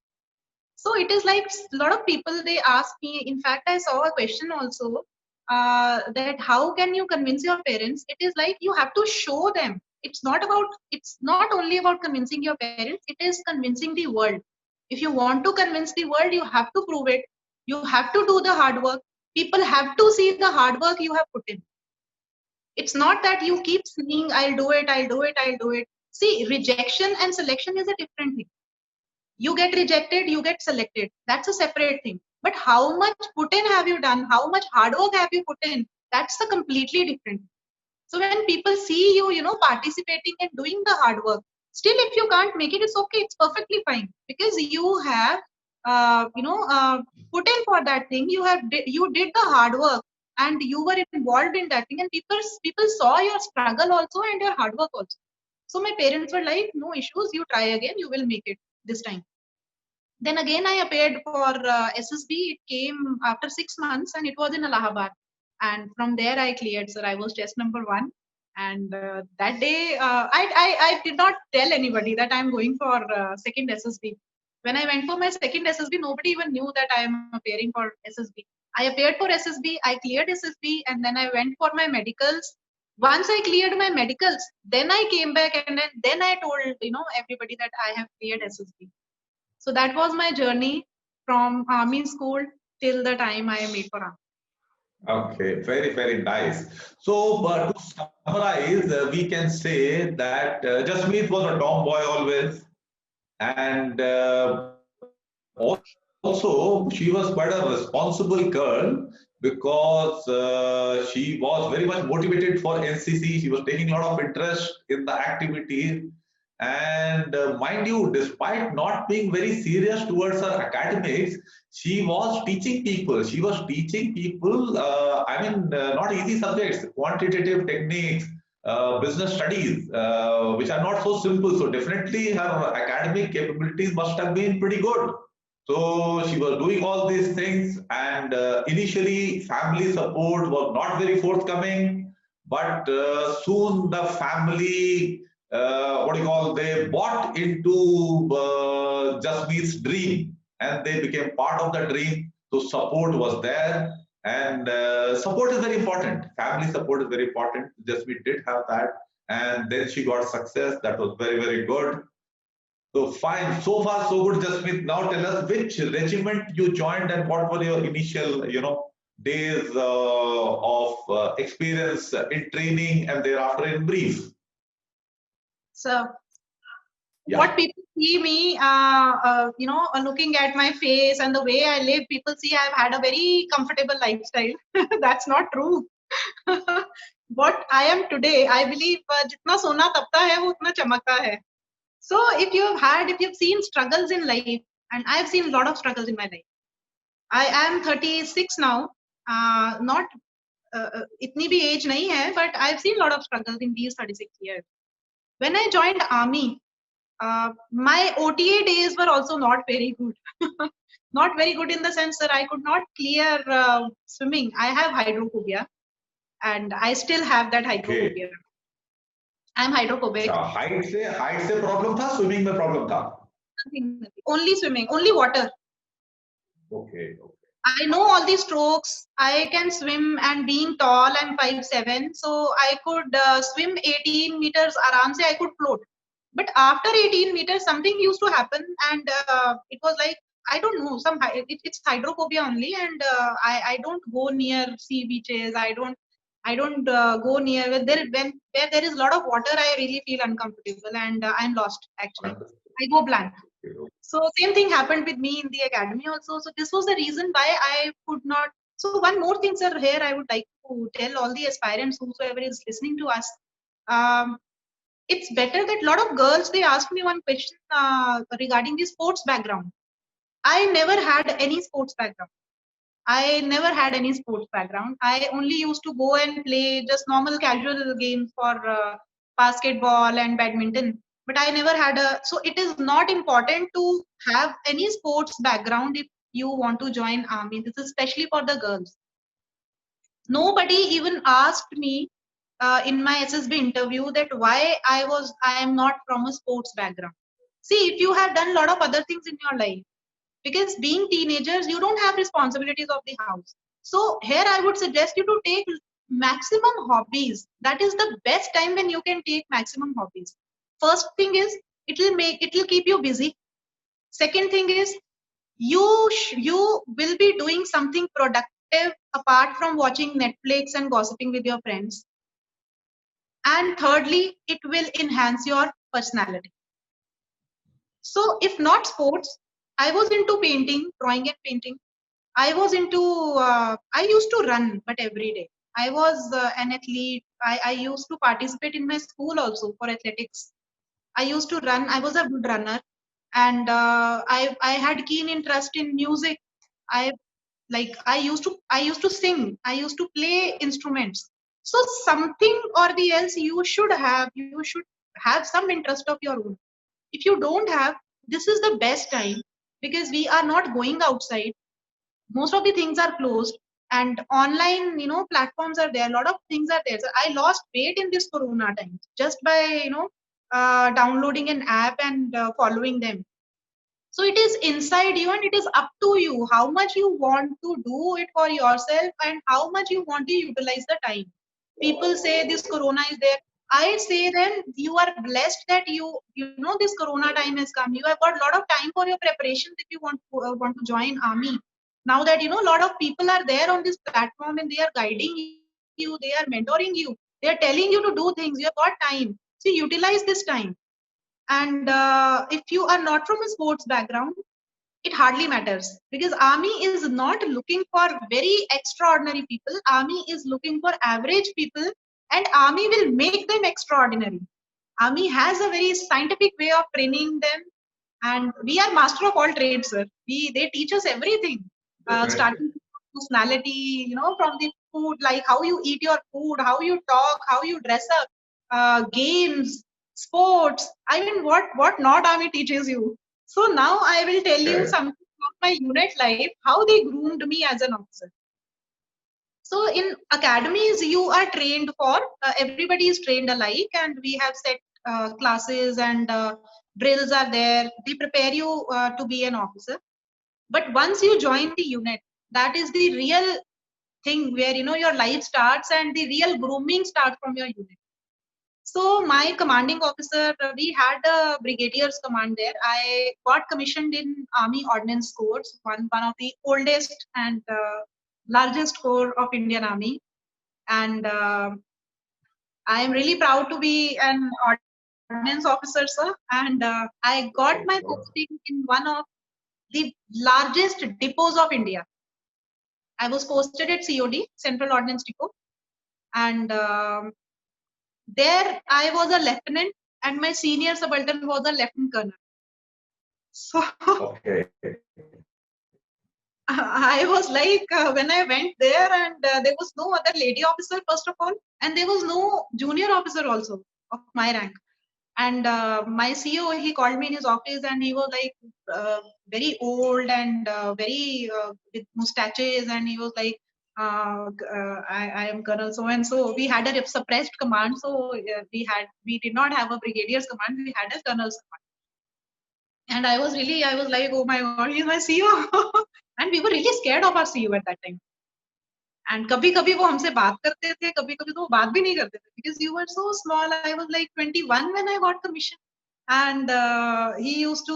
[SPEAKER 3] So it is like a lot of people, they ask me, in fact I saw a question also, that how can you convince your parents? It is like you have to show them. It's not only about convincing your parents, it is convincing the world. If you want to convince the world, you have to prove it. You have to do the hard work. People have to see the hard work you have put in. It's not that you keep saying, I'll do it, I'll do it, I'll do it. See, rejection and selection is a different thing. You get rejected, you get selected. That's a separate thing. But how much put in have you done? How much hard work have you put in? That's a completely different thing. So when people see you, participating and doing the hard work, still if you can't make it, it's okay. It's perfectly fine, because you have, put in for that thing. You did the hard work, and you were involved in that thing, and people saw your struggle also and your hard work also. So my parents were like, no issues, you try again, you will make it this time. Then again, I appeared for SSB. It came after 6 months, and it was in Allahabad. And from there, I cleared, sir. I was test number 1. And that day, I did not tell anybody that I'm going for second SSB. When I went for my second SSB, nobody even knew that I am appearing for SSB. I appeared for SSB, I cleared SSB, and then I went for my medicals. Once I cleared my medicals, then I came back, and then I told everybody that I have cleared SSB. So that was my journey from army school till the time I made for army.
[SPEAKER 4] Okay, very, very nice. So, to summarize, we can say that Jasmeet was a tomboy always, and also she was quite a responsible girl, because she was very much motivated for NCC. She was taking a lot of interest in the activity. And mind you, despite not being very serious towards her academics, she was teaching people. She was teaching people, not easy subjects, quantitative techniques, business studies, which are not so simple. So definitely her academic capabilities must have been pretty good. So she was doing all these things, and initially family support was not very forthcoming, but soon the family, they bought into Jasmeet's dream, and they became part of the dream. So support was there, and support is very important. Family support is very important. Jasmeet did have that, and then she got success. That was very, very good. So fine, so far so good, Jasmeet. Now tell us which regiment you joined and what were your initial, days of experience in training and thereafter in brief.
[SPEAKER 3] So
[SPEAKER 4] Yeah.
[SPEAKER 3] what people see me, looking at my face and the way I live, people see I've had a very comfortable lifestyle. That's not true. What I am today, I believe, jitna sona tapta hai, wo utna chamakta hai. So if you've seen struggles in life, and I've seen a lot of struggles in my life. I am 36 now. Not itni bhi age nahi hai, but I've seen a lot of struggles in these 36 years. When I joined army, my OTA days were also not very good. Not very good in the sense that I could not clear swimming. I have hydrophobia, and I still have that hydrophobia. I'm hydrophobic.
[SPEAKER 4] अच्छा, height से problem था, swimming में problem था?
[SPEAKER 3] Nothing. Only swimming, only water.
[SPEAKER 4] Okay.
[SPEAKER 3] I know all these strokes. I can swim, and being tall, I'm 5'7", so I could swim 18 meters. Aram se I could float. But after 18 meters, something used to happen, and it was like, I don't know, it's hydrophobia only, and I don't go near sea beaches. I don't go near where there is a lot of water. I really feel uncomfortable, and I'm lost actually.
[SPEAKER 4] Understood.
[SPEAKER 3] I go blank.
[SPEAKER 4] Okay.
[SPEAKER 3] So same thing happened with me in the academy also. So this was the reason why I could not. So one more thing, sir, here I would like to tell all the aspirants, whosoever is listening to us. It's better that a lot of girls, they asked me one question regarding the sports background. I never had any sports background. I only used to go and play just normal casual games for basketball and badminton. But I never had so it is not important to have any sports background if you want to join army. This is especially for the girls. Nobody even asked me in my SSB interview that why I am not from a sports background. See, if you have done a lot of other things in your life, because being teenagers, you don't have responsibilities of the house. So here I would suggest you to take maximum hobbies. That is the best time when you can take maximum hobbies. First thing is, it will keep you busy. Second thing is, you will be doing something productive apart from watching Netflix and gossiping with your friends. And thirdly, it will enhance your personality. So if not sports, I was into painting, drawing and painting. I was into, I used to run, but every day. I was an athlete. I used to participate in my school also for athletics. I used to run. I was a good runner. And I had keen interest in music. I I used to sing. I used to play instruments. So something or the else you should have some interest of your own. If you don't have, this is the best time, because we are not going outside. Most of the things are closed, and online, platforms are there. A lot of things are there. So I lost weight in this corona time just by downloading an app and following them. So it is inside you, and it is up to you how much you want to do it for yourself and how much you want to utilize the time. People say this corona is there. I say then, you are blessed that you know this corona time has come. You have got a lot of time for your preparations if you want to join army. Now that a lot of people are there on this platform, and they are guiding you, they are mentoring you, they are telling you to do things. You have got time. So utilize this time. And if you are not from a sports background, it hardly matters, because army is not looking for very extraordinary people. Army is looking for average people, and army will make them extraordinary. Army has a very scientific way of training them, and we are master of all trades, sir. They teach us everything, starting from personality, from the food, like how you eat your food, how you talk, how you dress up, games, sports. I mean, what not army teaches you. So now I will tell you something about my unit life, how they groomed me as an officer. So in academies, you are trained for, everybody is trained alike, and we have set classes, and drills are there. They prepare you to be an officer. But once you join the unit, that is the real thing where your life starts, and the real grooming starts from your unit. So my commanding officer, we had a brigadier's command there. I got commissioned in Army Ordnance Corps, one of the oldest and largest corps of Indian Army. And I am really proud to be an ordnance officer, sir. And I got my posting in one of the largest depots of India. I was posted at COD, Central Ordnance Depot. And there I was a lieutenant, and my senior subaltern was a lieutenant colonel. So
[SPEAKER 4] Okay.
[SPEAKER 3] I was like, when I went there, and there was no other lady officer, first of all, and there was no junior officer also of my rank. And my CEO, he called me in his office, and he was like very old and very with mustaches, and he was like, I am Colonel so and so. We had a suppressed command, so we did not have a brigadier's command. We had a colonel's command. And I was like, oh my god, he's my CEO. And we were really scared of our CEO at that time. And कभी कभी वो हमसे बात करते थे, कभी कभी तो वो बात भी नहीं करते थे, because you were so small. I was like 21 when I got commission, and he used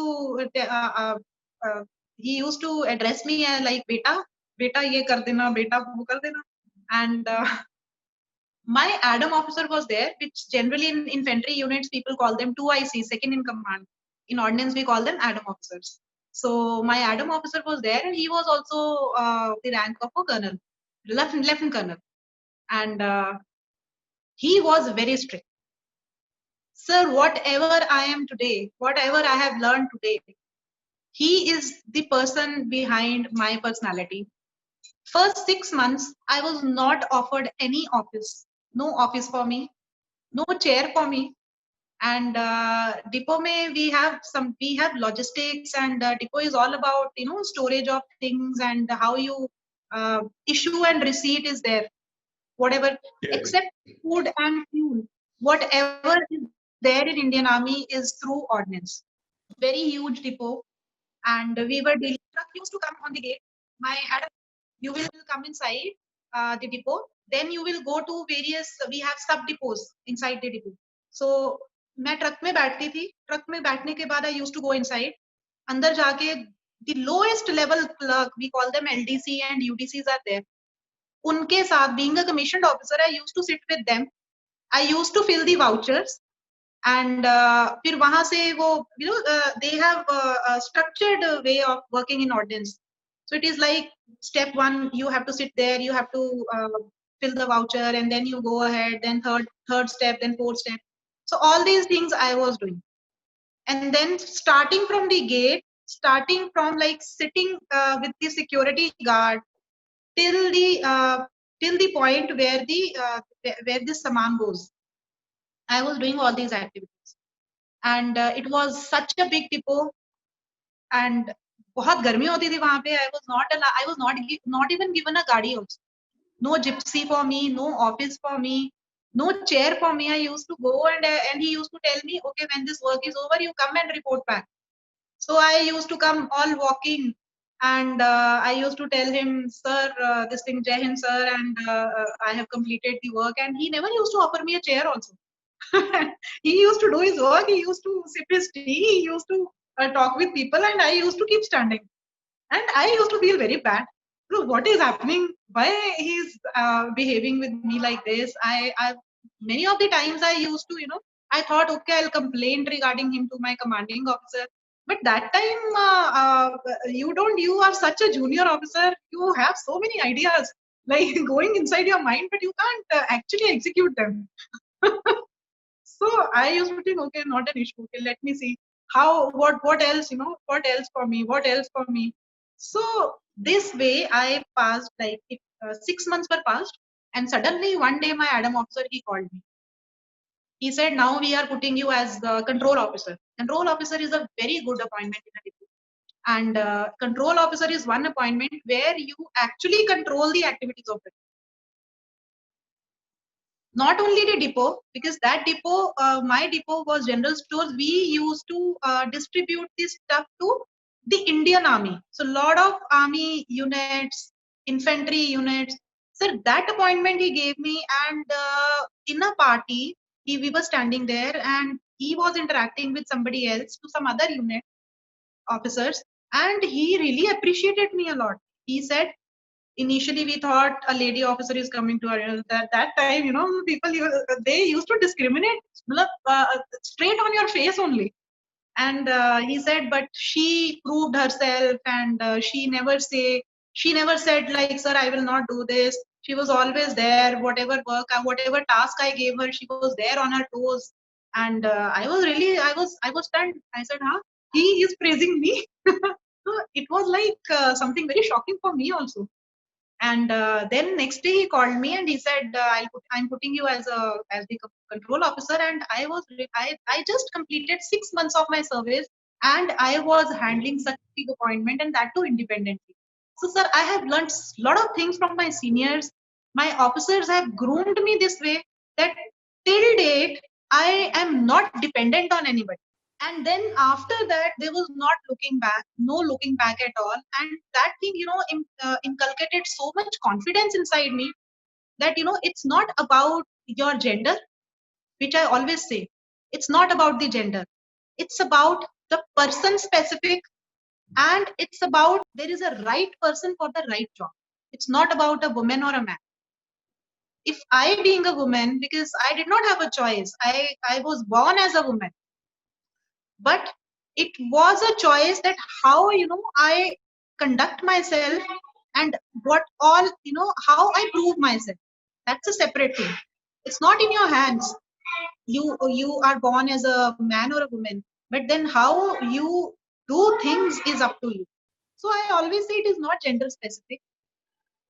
[SPEAKER 3] to address me like beta ये कर देना, beta वो कर देना. And my Adam officer was there, which generally in infantry units people call them 2IC, second in command. In ordnance we call them Adam officers. So my Adam officer was there, and he was also the rank of a colonel, lieutenant colonel, and he was very strict. Sir, whatever I am today, whatever I have learned today, he is the person behind my personality. First 6 months, I was not offered any office. No office for me, no chair for me. And depot mein we have logistics, and depot is all about storage of things and how you issue and receipt is there. Whatever, except food and fuel, whatever is there in Indian Army is through ordnance. Very huge depot, and we were dealing. Truck used to come on the gate. You will come inside the depot. Then you will go to various. We have sub depots inside the depot. So मैं truck में बैठती थी. Truck में बैठने के बाद I used to go inside. अंदर जाके the lowest level clerk, we call them LDC and UDCs are there. उनके साथ, being a commissioned officer, I used to sit with them. I used to fill the vouchers, and फिर वहां से वो they have a structured way of working in ordnance. So it is like step 1, you have to sit there, you have to fill the voucher, and then you go ahead, then third step, then fourth step. So all these things I was doing. And then starting from the gate, starting from like sitting with the security guard till the point where the saman goes, I was doing all these activities. And it was such a big depot, and बहुत गर्मी होती थी वहां पे. I was not even given a गाड़ी also. No gypsy for me, no office for me, no chair for me. I used to go, and he used to tell me, okay, when this work is over, you come and report back. So I used to come all walking, and I used to tell him, sir, this thing, Jai Hind, sir, and I have completed the work. And he never used to offer me a chair also. He used to do his work, he used to sip his tea, he used to talk with people, and I used to keep standing. And I used to feel very bad. So what is happening? Why he's behaving with me like this? I many of the times I used to, I thought, okay, I'll complain regarding him to my commanding officer. But that time, you are such a junior officer. You have so many ideas like going inside your mind, but you can't actually execute them. So I used to think, okay, not an issue. Okay, let me see what else, what else for me. So this way I passed, like 6 months were passed, and suddenly one day my Adam officer, he called me. He said, now we are putting you as the control officer. Control officer is a very good appointment in a depot. And control officer is one appointment where you actually control the activities of it. Not only the depot, because that depot, my depot was general stores. We used to distribute this stuff to the Indian Army. So lot of army units, infantry units. So that appointment he gave me, and in a party, we were standing there, and he was interacting with somebody else, to some other unit officers, and he really appreciated me a lot. He said, initially we thought a lady officer is coming to our unit. That time, people, they used to discriminate straight on your face only. And he said, but she proved herself, and she never said like, sir, I will not do this. She was always there. Whatever work, whatever task I gave her, she was there on her toes. And I was stunned. I said, huh? He is praising me. So it was like something very shocking for me also. And then next day he called me and he said, I'm putting you as the control officer. And I just completed 6 months of my service, and I was handling such a big appointment, and that too independently. So, sir, I have learned a lot of things from my seniors. My officers have groomed me this way that till date, I am not dependent on anybody. And then after that, there was not looking back, no looking back at all. And that thing, inculcated so much confidence inside me that, it's not about your gender, which I always say. It's not about the gender. It's about the person specific, and it's about there is a right person for the right job. It's not about a woman or a man. If I being a woman, because I did not have a choice, I was born as a woman, but it was a choice that how I conduct myself and what all how I prove myself. That's a separate thing. It's not in your hands. You are born as a man or a woman, but then how you do things is up to you. So I always say it is not gender specific.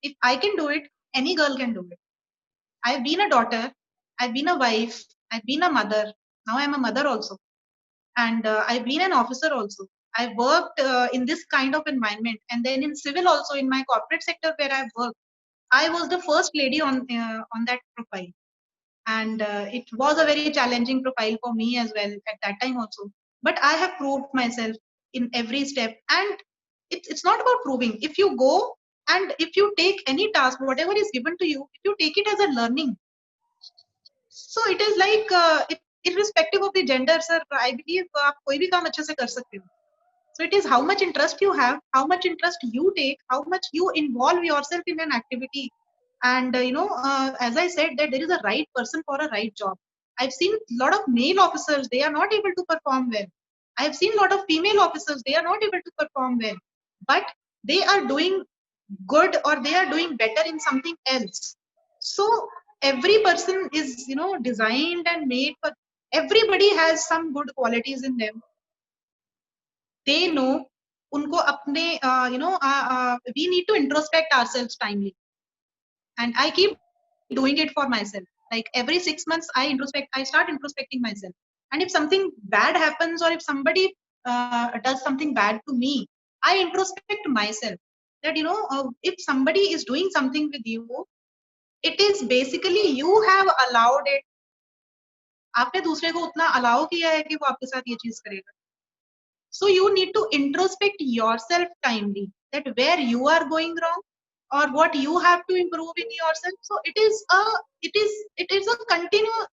[SPEAKER 3] If I can do it, any girl can do it. I've been a daughter, I've been a wife, I've been a mother. Now I'm a mother also, and I've been an officer also. I've worked in this kind of environment, and then in civil also, in my corporate sector where I've worked, I was the first lady on that profile, and it was a very challenging profile for me as well at that time also. But I have proved myself in every step, and it's not about proving. If you go and if you take any task, whatever is given to you, if you take it as a learning, so it is like irrespective of the gender, sir, I believe आप कोई भी काम अच्छे से कर सकते हो. So it is how much interest you have, how much interest you take, how much you involve yourself in an activity. And as I said, that there is a right person for a right job. I've seen a lot of male officers, they are not able to perform well. I've seen a lot of female officers, they are not able to perform well, but they are doing good or they are doing better in something else. So every person is designed and made for, everybody has some good qualities in them. They know unko apne we need to introspect ourselves timely, and I keep doing it for myself. Like every 6 months I start introspecting myself, and if something bad happens or if somebody does something bad to me, I introspect myself that if somebody is doing something with you, it is basically you have allowed it. आपने दूसरे को उतना allow किया है कि वो आपके साथ ये चीज करेगा. So you need to introspect yourself timely, that where you are going wrong or what you have to improve in yourself. So it is a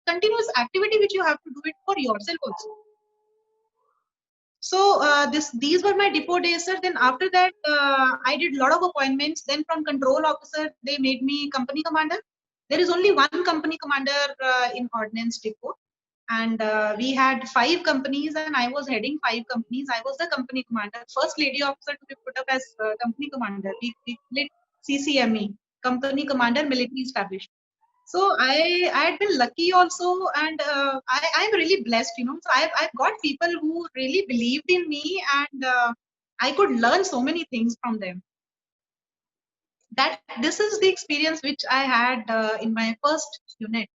[SPEAKER 3] continuous activity which you have to do it for yourself also. So these were my depot days, sir. Then after that, I did a lot of appointments. Then from control officer, they made me company commander. There is only one company commander in Ordnance Depot, and we had 5 companies, and I was heading 5 companies. I was the company commander, first lady officer to be put up as company commander. We lit CCME, company commander, military established. So I had been lucky also, and I'm really blessed, so I've got people who really believed in me, and I could learn so many things from them. That this is the experience which I had in my first unit.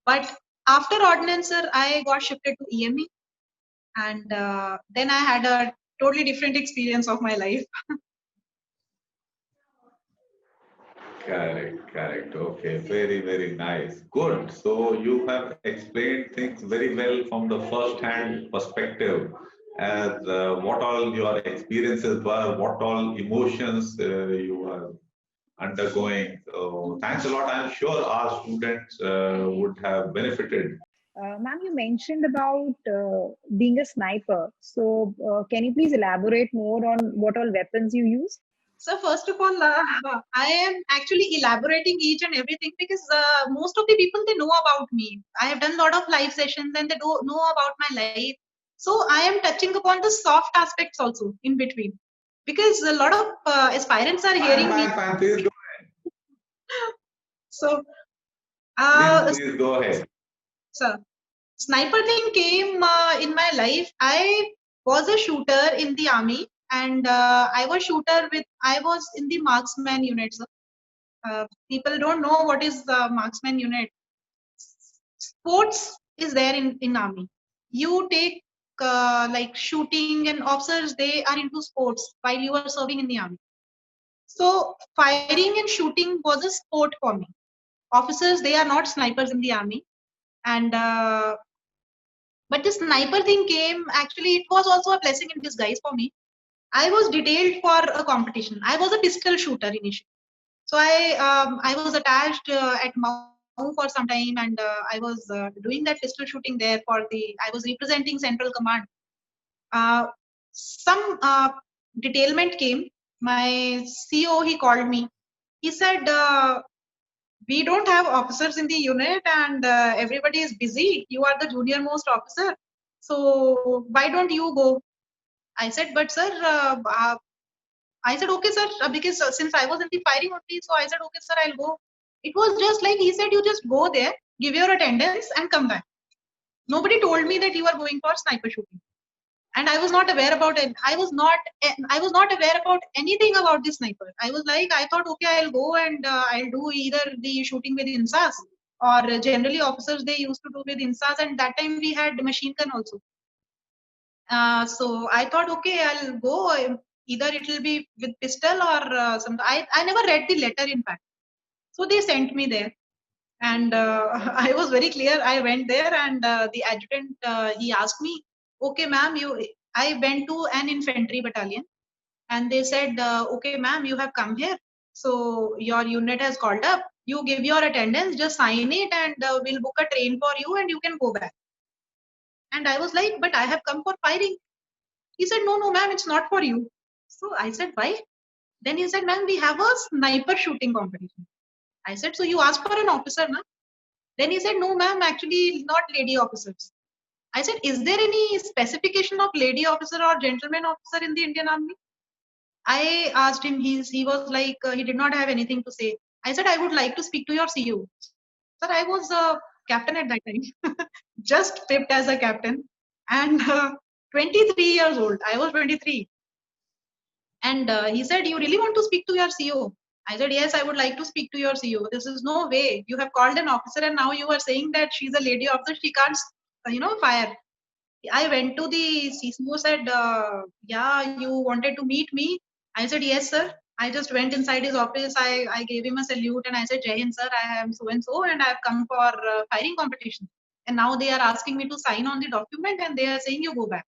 [SPEAKER 3] But after ordnance, sir, I got shifted to EME, and then I had a totally different experience of my life.
[SPEAKER 4] Correct. Okay, very, very nice. Good. So you have explained things very well from the first-hand perspective, as what all your experiences were, what all emotions you are undergoing. So thanks a lot. I'm sure our students would have benefited.
[SPEAKER 2] Ma'am, you mentioned about being a sniper. So, can you please elaborate more on what all weapons you use?
[SPEAKER 3] So first of all, I am actually elaborating each and everything because most of the people, they know about me. I have done a lot of live sessions and they do know about my life. So I am touching upon the soft aspects also in between, because a lot of aspirants are hearing me.
[SPEAKER 4] Fine. Please go
[SPEAKER 3] So,
[SPEAKER 4] ahead. Please go ahead.
[SPEAKER 3] sir, sniper thing came in my life. I was a shooter in the army, and I was in the marksman unit, sir. People don't know what is the marksman unit. Sports is there in army. You take like shooting, and officers, they are into sports while you are serving in the army. So firing and shooting was a sport for me. Officers, they are not snipers in the army, and but the sniper thing came. Actually, it was also a blessing in disguise for me. I was detailed for a competition. I was a pistol shooter initially. So I was attached at Mau for some time, and I was doing that pistol shooting there for the. I was representing Central Command. Uh, some detailment came. My CO, he called me. He said, "We don't have officers in the unit, and everybody is busy. You are the junior most officer, so why don't you go?" I said, "But sir, I said, okay, sir, because since I was in the firing only, so I said, okay, sir, I'll go." It was just like he said, you just go there, give your attendance, and come back. Nobody told me that you are going for sniper shooting, and I was not aware about it. I was not aware about anything about the sniper. I was like, I thought, okay, I'll go and I'll do either the shooting with insas, or generally officers they used to do with insas, and that time we had machine gun also. So I thought, okay, I'll go. Either it will be with pistol or some. I never read the letter, in fact. So they sent me there, and I was very clear. I went there, and the adjutant he asked me, "Okay, ma'am, you." I went to an infantry battalion, and they said, "Okay, ma'am, you have come here, so your unit has called up. You give your attendance, just sign it, and we'll book a train for you, and you can go back." And I was like, "But I have come for firing." He said, "No, no, ma'am, it's not for you." So I said, "Why?" Then he said, "Ma'am, we have a sniper shooting competition." I said, "So you asked for an officer, na?" Then he said, "No, ma'am, actually not lady officers." I said, "Is there any specification of lady officer or gentleman officer in the Indian Army?" I asked him, he was like, he did not have anything to say. I said, "I would like to speak to your CEO. Sir, I was a captain at that time, just pipped as a captain, and 23 years old. I was 23. And he said, "You really want to speak to your CEO?" I said, "Yes, I would like to speak to your CEO. This is no way. You have called an officer and now you are saying that she's a lady officer. She can't, fire." I went to the CCO, said, "Yeah, you wanted to meet me." I said, "Yes, sir." I just went inside his office. I gave him a salute and I said, "Jai Hind, sir. I am so and so, and I have come for firing competition. And now they are asking me to sign on the document and they are saying you go back."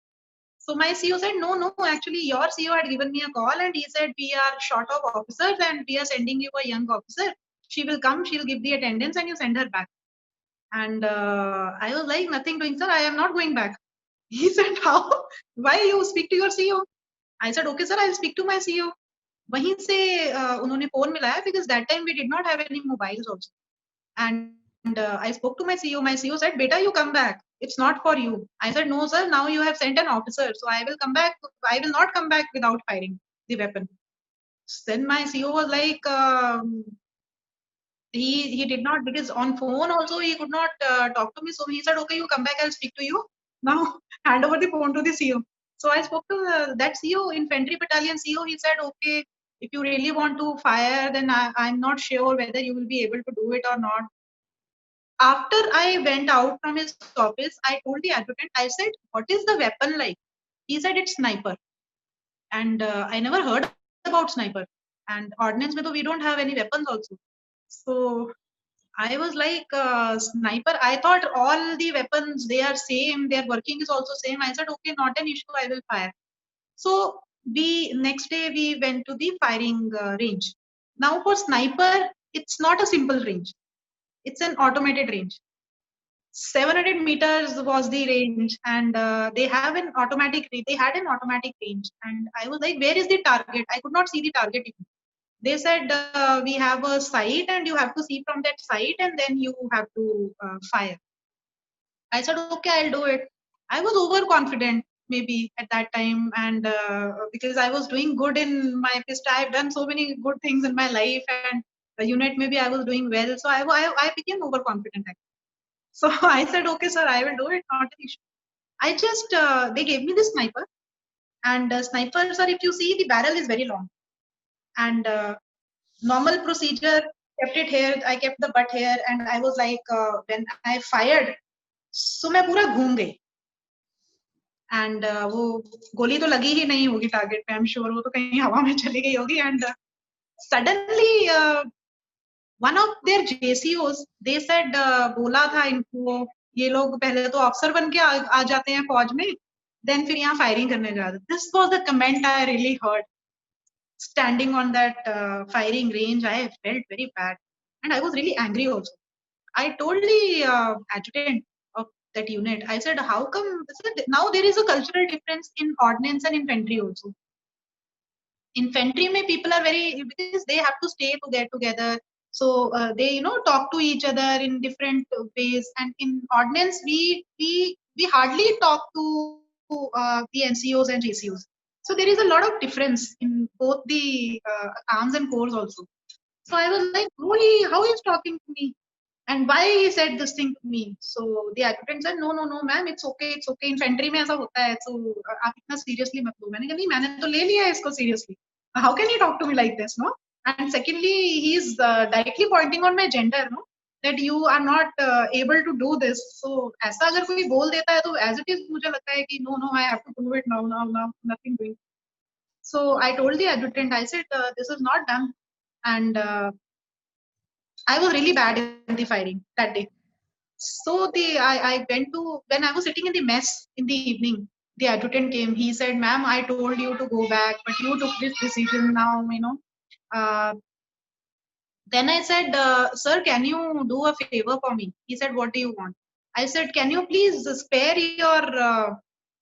[SPEAKER 3] So my CEO said, "No, no, actually your CEO had given me a call and he said, we are short of officers and we are sending you a young officer. She will come, she'll give the attendance and you send her back." And I was like, "Nothing doing, sir. I am not going back." He said, "How? Why you speak to your CEO?" I said, "Okay, sir, I'll speak to my CEO." वहीं से उन्होंने phone मिलाया because that time we did not have any mobiles also. And I spoke to my CEO. My CEO said, "Beta, you come back. It's not for you." I said, "No, sir. Now you have sent an officer, so I will come back. I will not come back without firing the weapon." Then my CEO was like, he did not, because on phone also he could not talk to me. So he said, "Okay, you come back. I'll speak to you now." Hand over the phone to the CEO. So I spoke to that CEO, infantry battalion CEO. He said, "Okay, if you really want to fire, then I'm not sure whether you will be able to do it or not." After I went out from his office, I told the adjutant, I said, "What is the weapon like?" He said, "It's sniper." And I never heard about sniper. And ordnance, mein to we don't have any weapons also. So I was like, sniper. I thought all the weapons, they are same. Their working is also same. I said, "Okay, not an issue. I will fire." So next day we went to the firing range. Now for sniper, it's not a simple range. It's an automated range. 700 meters was the range, and they had an automatic range. And I was like, "Where is the target?" I could not see the target even. They said, "We have a sight and you have to see from that sight and then you have to fire." I said, "Okay, I'll do it." I was overconfident maybe at that time, and because I was doing good in my pistol, I've done so many good things in my life, and the unit maybe I was doing well, so I became overconfident. So I said, "Okay, sir, I will do it, not an issue." I just, they gave me the sniper, and sniper, sir, if you see, the barrel is very long. And normal procedure, kept it here, I kept the butt here, and I was like, when I fired, so मैं पूरा घूम गई. And वो गोली तो लगी ही नहीं होगी टारगेट पे, आई एम श्योर वो तो कहीं हवा में चली गई होगी. And suddenly one of their JCOs, they said, बोला था इनको ये लोग पहले तो अफसर बन के आ जाते हैं फौज में, then फिर यहाँ फायरिंग करने जाते. This was the comment I really heard. Standing on that firing range, I felt very bad, and I was really angry also. I told the adjutant of that unit, I said, how come now there is a cultural difference in ordnance and infantry also. Infantry mein people are very, because they have to stay to get together, so they talk to each other in different ways, and in ordnance we hardly talk to the NCOs and JCOs. So there is a lot of difference in both the arms and corps also. So I was like, how he is talking to me, and why he said this thing to me? So the adjutant said, no ma'am, it's okay. Infantry में ऐसा होता है, so आप इतना seriously मत लो. मैंने कहा नहीं, मैंने तो ले लिया है इसको seriously. How can he talk to me like this, no? And secondly, he's directly pointing on my gender, no? That you are not able to do this. So ऐसा अगर कोई बोल देता है तो as it is मुझे लगता है कि no, I have to do it now, nothing doing. So I told the adjutant, I said, this is not done, and I was really bad in the firing that day. So I went to, when I was sitting in the mess in the evening, the adjutant came. He said, ma'am, I told you to go back, but you took this decision now, Then I said, sir, can you do a favor for me? He said, what do you want? I said, can you please spare your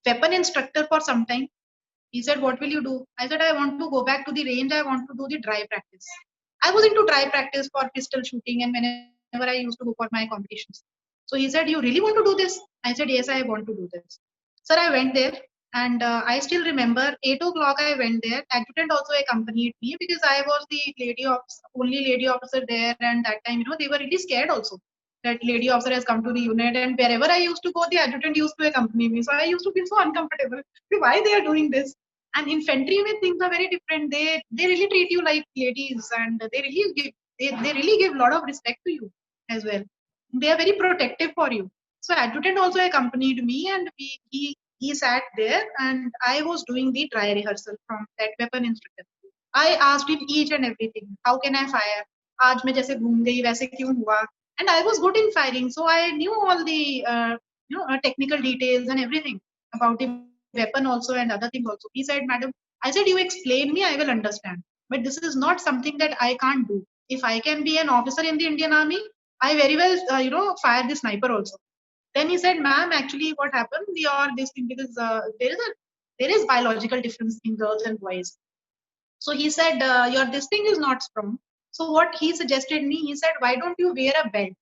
[SPEAKER 3] weapon instructor for some time? He said, what will you do? I said, I want to go back to the range. I want to do the dry practice. I was into dry practice for pistol shooting and whenever I used to go for my competitions. So he said, you really want to do this? I said, yes, I want to do this. Sir, I went there, and I still remember 8 o'clock I went there. Adjutant also accompanied me because I was the only lady officer there, and that time, they were really scared also. That lady officer has come to the unit, and wherever I used to go, the adjutant used to accompany me. So I used to feel so uncomfortable. Why they are doing this? And infantry with things are very different. They really treat you like ladies, and they really give a lot of respect to you as well. They are very protective for you. So adjutant also accompanied me, and he sat there, and I was doing the dry rehearsal from that weapon instructor. I asked him each and everything. How can I fire? आज मैं जैसे घूम गई वैसे क्यों हुआ? And I was good in firing, so I knew all the technical details and everything about the weapon also and other things also. He said, madam, I said, you explain me, I will understand. But this is not something that I can't do. If I can be an officer in the Indian Army, I very well, fire the sniper also. Then he said, ma'am, actually what happened, this thing, because there is biological difference in girls and boys. So he said, this thing is not strong. So what he suggested me, he said, why don't you wear a belt?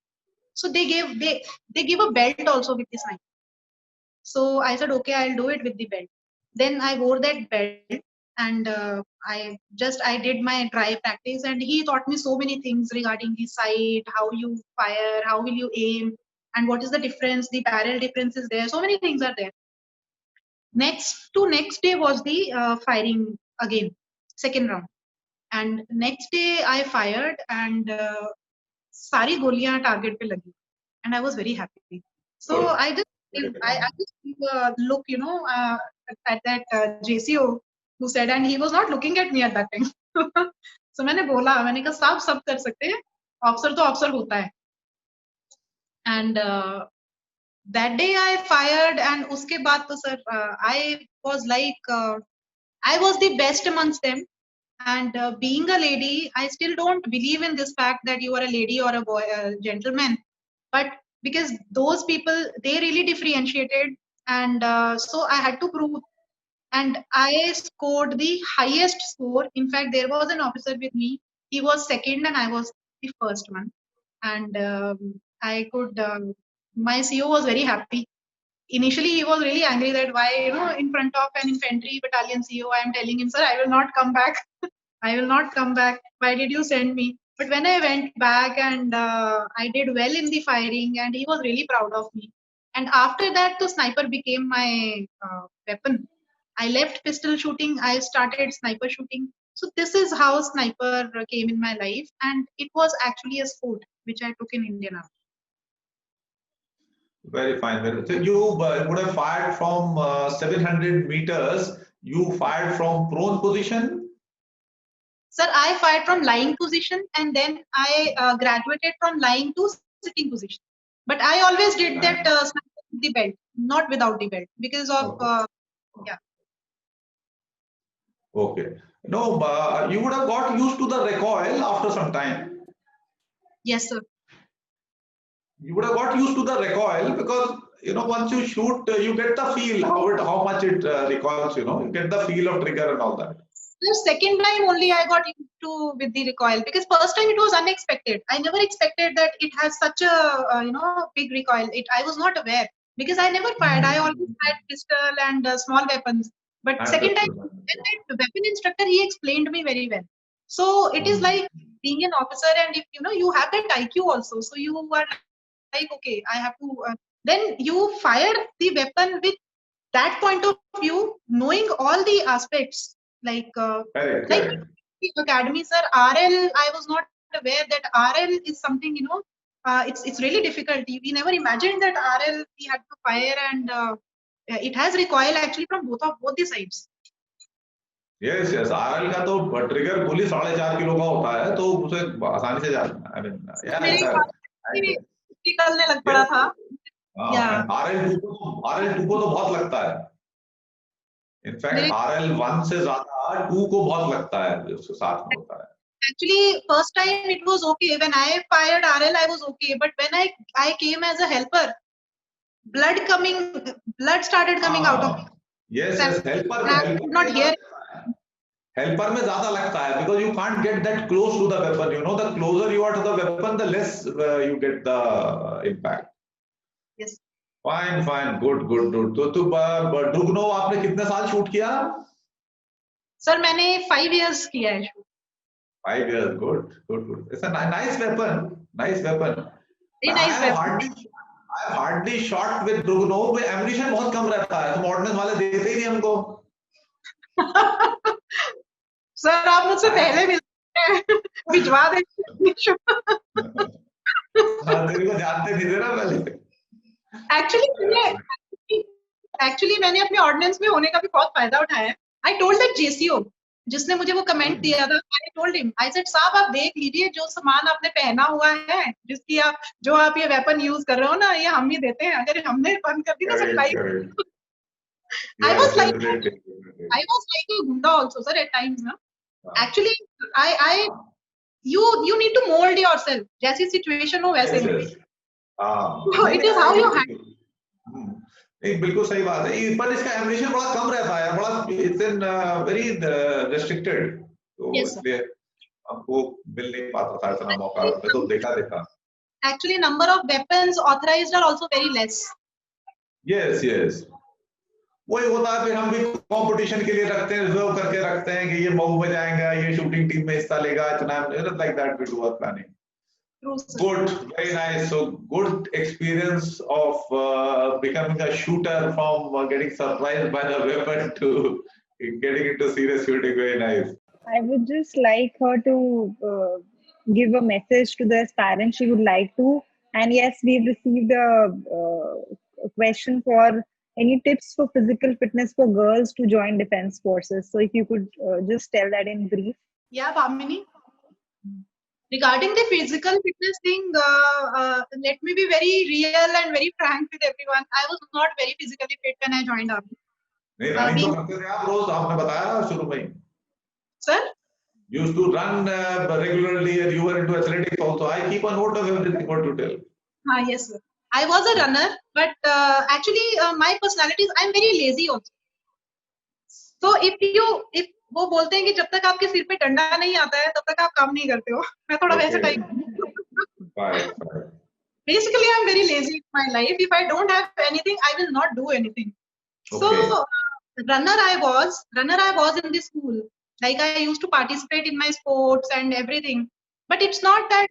[SPEAKER 3] So they give a belt also with the sniper. So I said, okay, I'll do it with the belt. Then I wore that belt, and I did my dry practice, and he taught me so many things regarding the sight, how you fire, how will you aim, and what is the difference, the barrel difference is there. So many things are there. Next day was the firing again, second round. And next day I fired, and सारी गोलियां target पे लगी, and I was very happy. So I just look, at that JCO who said, and he was not looking at me at that time. So मैंने कहा साहब सब कर सकते हैं, ऑफिसर तो ऑफिसर होता है. And that day I fired, and uske baad to sir, I was like, I was the best amongst them. And being a lady, I still don't believe in this fact that you are a lady or a boy, gentleman. But because those people, they really differentiated, and so I had to prove. And I scored the highest score. In fact, there was an officer with me. He was second, and I was the first one. And I could. My CO was very happy. Initially, he was really angry that why, in front of an infantry battalion CO, I am telling him, sir, I will not come back. I will not come back. Why did you send me? But when I went back, and I did well in the firing, and he was really proud of me. And after that, the sniper became my weapon. I left pistol shooting. I started sniper shooting. So this is how sniper came in my life. And it was actually a sport which I took in Indian Army.
[SPEAKER 4] Very fine. So you would have fired from 700 meters. You fired from prone position?
[SPEAKER 3] Sir, I fired from lying position, and then I graduated from lying to sitting position. But I always did that with the belt, not without the belt, because of yeah.
[SPEAKER 4] Okay. No, you would have got used to the recoil after some time.
[SPEAKER 3] Yes, sir.
[SPEAKER 4] You would have got used to the recoil because once you shoot, you get the feel how much it recoils. You get the feel of trigger and all that.
[SPEAKER 3] The second time only I got used to with the recoil, because first time it was unexpected. I never expected that it has such a big recoil. I was not aware, because I never fired. I always had pistol and small weapons. But second time, when that weapon instructor, he explained me very well. So it is like being an officer, and if you have that IQ also, so you are like, okay, I have to. Then you fire the weapon with that point of view, knowing all the aspects. Like the academy, sir, RL, I was not aware that RL is something, it's really difficult. We never imagined that RL we had to fire, and it has recoil actually from both the sides.
[SPEAKER 4] Yes, yes. RL का तो trigger गोली 4.5 kilo का होता है, तो उसे आसानी से जाना. I mean, yeah,
[SPEAKER 3] निकलने लग पड़ा था.
[SPEAKER 4] RL2 को तो बहुत लगता है. इनफैक्ट RL1 से ज्यादा 2 को बहुत लगता है, उसके साथ में होता है.
[SPEAKER 3] Actually, first time it was okay. When I fired RL, I was okay. But when I came as a helper, blood started coming out of me.
[SPEAKER 4] Yes, yes.
[SPEAKER 3] Not here.
[SPEAKER 4] Helper में ज्यादा लगता है, because you can't get that close to the weapon. The closer you are to the weapon, the less you get the impact.
[SPEAKER 3] Yes.
[SPEAKER 4] Fine, fine, good. तो डुगनो आपने कितने साल shoot किया?
[SPEAKER 3] Sir मैंने 5 years किया है shoot.
[SPEAKER 4] 5 years, good. It's a nice weapon.
[SPEAKER 3] Nice weapon.
[SPEAKER 4] I have hardly shot with डुगनो. में ammunition बहुत कम रहता है, तो ऑर्डिनेंस वाले देते ही नहीं हमको.
[SPEAKER 3] सर आप मुझसे पहले भिजवा देंगे.
[SPEAKER 4] तेरे को जानते नहीं थे ना पहले.
[SPEAKER 3] एक्चुअली मैंने अपने ऑर्डिनेंस में होने का भी बहुत फायदा उठाया है. आई टोल्ड दैट JCO जिसने मुझे वो कमेंट दिया था. I told him, I said साहब आप देख लीजिए जो सामान आपने पहना हुआ है, जो आप ये वेपन यूज कर रहे हो ना, ये हम ही देते हैं. अगर हमने बंद कर दी ना supply. I was like a gunda also, sir, at times, na. Actually, you need to mold yourself. जैसी situation हो वैसे. It is how you handle.
[SPEAKER 4] नहीं, बिल्कुल सही बात है. पर इसका एमिनेशन बड़ा कम रहता है, बड़ा इट्स इन वेरी रेस्ट्रिक्टेड. तो इसलिए हमको मिल नहीं पाता था इतना मौका. मैं तो देखा.
[SPEAKER 3] Actually, number of weapons authorized are also very less.
[SPEAKER 4] Yes. वही होता है. फिर हम भी कंपटीशन के लिए रखते हैं, रिजर्व करके रखते हैं कि ये मऊ में जाएगा, ये शूटिंग टीम में हिस्सा लेगा, इतना like that we do our planning. Good, very nice. So good experience of becoming a shooter from getting surprised by the weapon to getting into serious shooting. Very nice.
[SPEAKER 2] I would just like her to give a message to the parents she would like to. And yes, we've received a question for any tips for physical fitness for girls to join defense forces. So if you could just tell that in brief.
[SPEAKER 3] Yeah, Bhamini. Regarding the physical fitness thing, let me be very real and very frank with everyone. I was not very physically fit when I joined army.
[SPEAKER 4] नहीं, running तो करते थे आप रोज, आपने बताया शुरू में.
[SPEAKER 3] Sir?
[SPEAKER 4] You used to run regularly and you were into athletics also. I keep a note of everything what you tell.
[SPEAKER 3] Yes, sir. I was a runner, but actually my personality is I'm very lazy also. So if वो बोलते हैं कि जब तक आपके सिर पे डंडा नहीं आता है तब तक आप काम नहीं करते हो. मैं थोड़ा वैसे type. Basically, I'm very lazy in my life. If I don't have anything, I will not do anything. Okay. So runner I was in the school. Like I used to participate in my sports and everything. But it's not that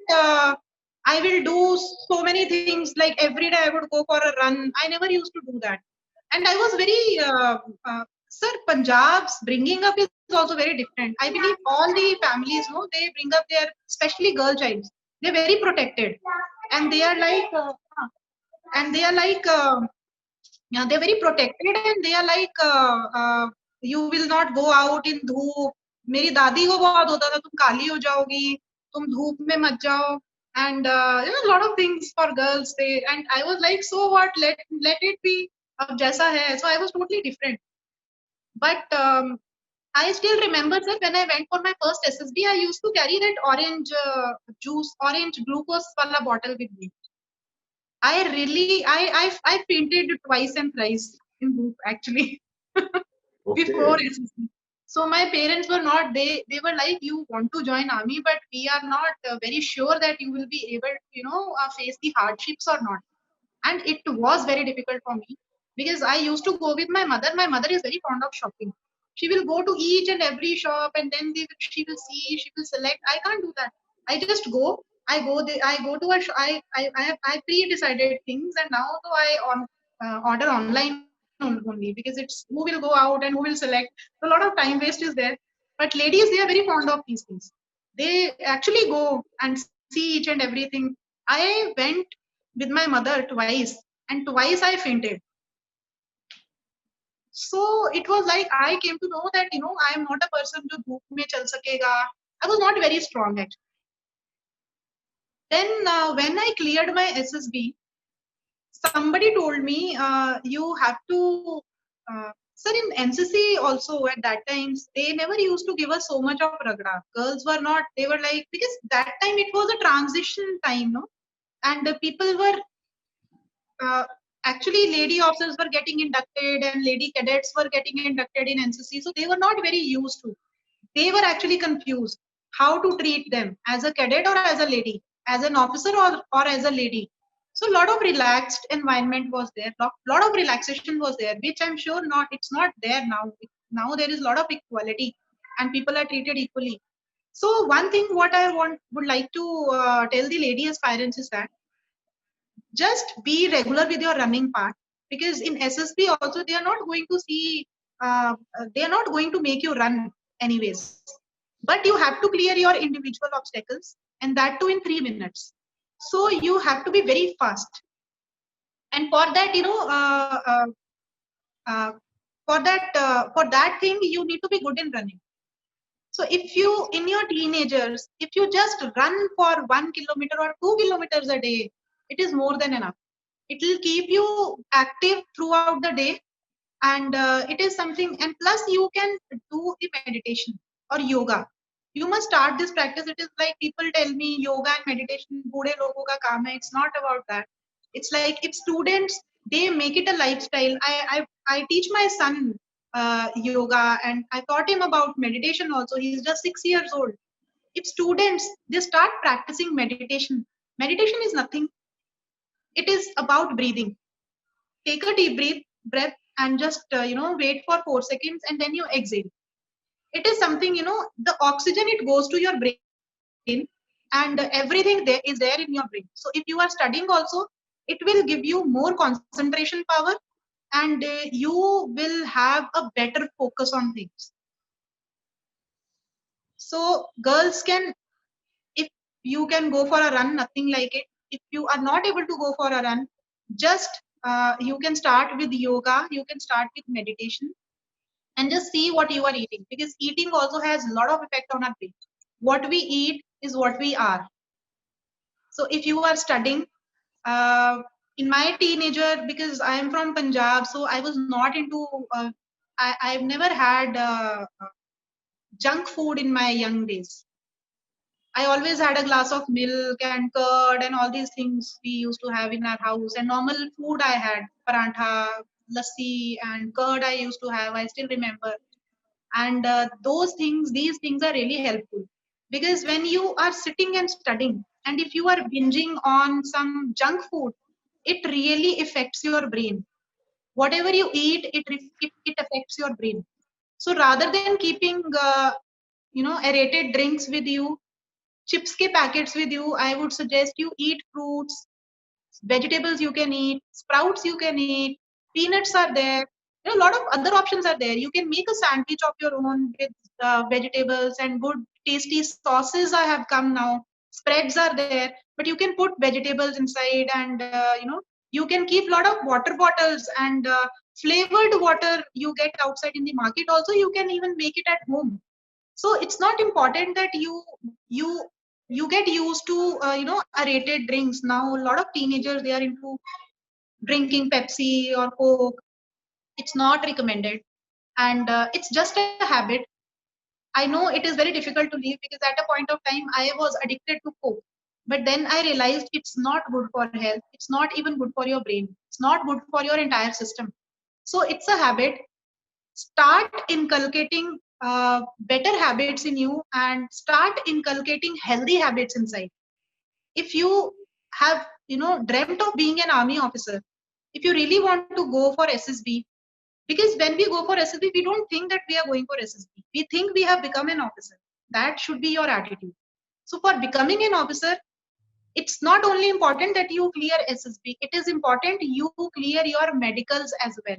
[SPEAKER 3] I will do so many things. Like every day I would go for a run. I never used to do that. And I was very sir, Punjab's bringing up is also very different. I believe all the families, they bring up their, especially girl child, they're very protected, and they are like, they're very protected, and they are like, you will not go out in dhoop, मेरी दादी को बहुत होता था, तुम काली हो जाओगी, तुम धूप में मत जाओ, and a lot of things for girls. And I was like, so what? Let it be. अब जैसा है. So I was totally different. But I still remember that when I went for my first SSB, I used to carry that orange juice, orange glucose wala bottle with me. I fainted twice and thrice in group actually before
[SPEAKER 4] Okay.
[SPEAKER 3] SSB. So my parents were not, they were like, you want to join army, but we are not very sure that you will be able to, face the hardships or not. And it was very difficult for me because I used to go with my mother. My mother is very fond of shopping. She will go to each and every shop, and then she will see, she will select. I can't do that. I just go. I go there. I go to a. I pre-decided things, and now so I order online only because it's who will go out and who will select. So a lot of time waste is there. But ladies, they are very fond of these things. They actually go and see each and everything. I went with my mother twice, and twice I fainted. So it was like I came to know that I am not a person who धूप में चल सकेगा. I was not very strong actually. Then when I cleared my SSB, somebody told me you have to. Sir, in NCC also at that time they never used to give us so much of ragda. Girls were not. They were like, because that time it was a transition time, no, and the people were. Actually, lady officers were getting inducted and lady cadets were getting inducted in NCC, so they were not very used to. They were actually confused how to treat them as a cadet or as a lady, as an officer or as a lady. So a lot of relaxed environment was there, lot of relaxation was there, which I'm sure not it's not there now. Now there is a lot of equality and people are treated equally. So one thing what I would like to tell the lady aspirants is that just be regular with your running part, because in SSB also they are not going to see they are not going to make you run anyways, but you have to clear your individual obstacles, and that too in 3 minutes. So you have to be very fast, and for that uh, for that thing you need to be good in running. So if you in your teenagers, if you just run for 1 kilometer or 2 kilometers a day, it is more than enough. It will keep you active throughout the day, and it is something, and plus you can do the meditation or yoga. You must start this practice. It is like people tell me yoga and meditation booढ़े लोगों का काम है. It's not about that. It's like if students they make it a lifestyle. I teach my son yoga, and I taught him about meditation also. He's just 6 years old. If students they start practicing meditation, meditation is nothing. It is about breathing. Take a deep breath and just wait for 4 seconds and then you exhale. It is something, the oxygen it goes to your brain, and everything there is there in your brain. So if you are studying also, it will give you more concentration power, and you will have a better focus on things. So girls can, if you can go for a run, nothing like it. If you are not able to go for a run, just you can start with yoga, you can start with meditation, and just see what you are eating, because eating also has a lot of effect on our brain. What we eat is what we are. So if you are studying, in my teenager, because I am from Punjab, so I was not into I've never had junk food in my young days. I always had a glass of milk and curd and all these things we used to have in our house. And normal food I had, parantha, lassi, and curd I used to have. I still remember. And these things are really helpful, because when you are sitting and studying, and if you are binging on some junk food, it really affects your brain. Whatever you eat, it affects your brain. So rather than keeping aerated drinks with you, chips ke packets with you, I would suggest you eat fruits, vegetables you can eat, sprouts you can eat, peanuts are there. A lot of other options are there. You can make a sandwich of your own with vegetables, and good tasty sauces I have come now. Spreads are there, but you can put vegetables inside, and you can keep a lot of water bottles, and flavored water you get outside in the market also. You can even make it at home. So it's not important that you get used to aerated drinks. Now a lot of teenagers, they are into drinking Pepsi or Coke. It's not recommended, and it's just a habit. I know it is very difficult to leave, because at a point of time I was addicted to Coke. But then I realized it's not good for health. It's not even good for your brain. It's not good for your entire system. So it's a habit. Start inculcating better habits in you, and start inculcating healthy habits inside. If you have dreamt of being an army officer, if you really want to go for SSB, because when we go for SSB, we don't think that we are going for SSB. We think we have become an officer. That should be your attitude. So for becoming an officer, it's not only important that you clear SSB, it is important you clear your medicals as well.